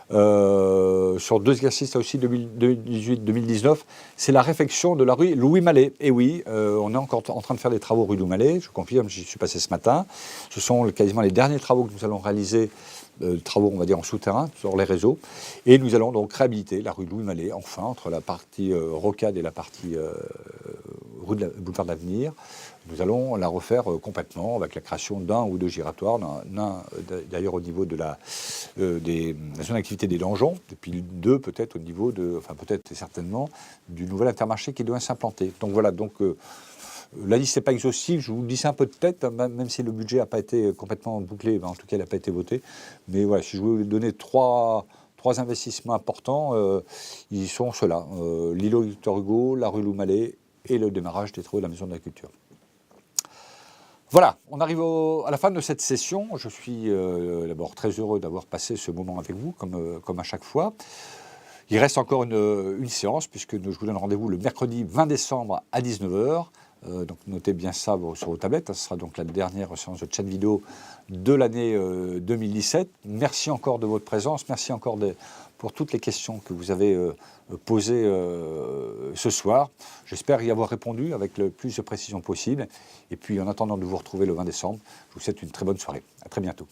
Sur 2 exercices aussi 2018-2019, c'est la réfection de la rue Louis Mallet. Et oui, on est encore en train de faire des travaux rue Louis Mallet, je confirme, j'y suis passé ce matin. Ce sont quasiment les derniers travaux que nous allons réaliser, travaux on va dire en souterrain sur les réseaux, et nous allons donc réhabiliter la rue Louis Mallet, enfin, entre la partie rocade et la partie boulevard de l'Avenir. Nous allons la refaire complètement avec la création d'un ou 2 giratoires, d'ailleurs au niveau de la zone d'activité des donjons, et puis 2 peut-être au niveau peut-être et certainement du nouvel Intermarché qui doit s'implanter. Donc voilà, la liste n'est pas exhaustive, je vous dis ça un peu de tête, même si le budget n'a pas été complètement bouclé, en tout cas il n'a pas été voté. Mais voilà, si je voulais vous donner 3 investissements importants, ils sont ceux-là. L'îlot Victor Hugo, la rue Louis Mallet et le démarrage des travaux de la Maison de la Culture. Voilà, on arrive à la fin de cette session. Je suis d'abord très heureux d'avoir passé ce moment avec vous, comme à chaque fois. Il reste encore une séance, puisque je vous donne rendez-vous le mercredi 20 décembre à 19h. Donc notez bien ça sur vos tablettes. Ce sera donc la dernière séance de chat vidéo de l'année 2017. Merci encore de votre présence. Merci encore pour toutes les questions que vous avez posées ce soir. J'espère y avoir répondu avec le plus de précision possible. Et puis en attendant de vous retrouver le 20 décembre, je vous souhaite une très bonne soirée. À très bientôt.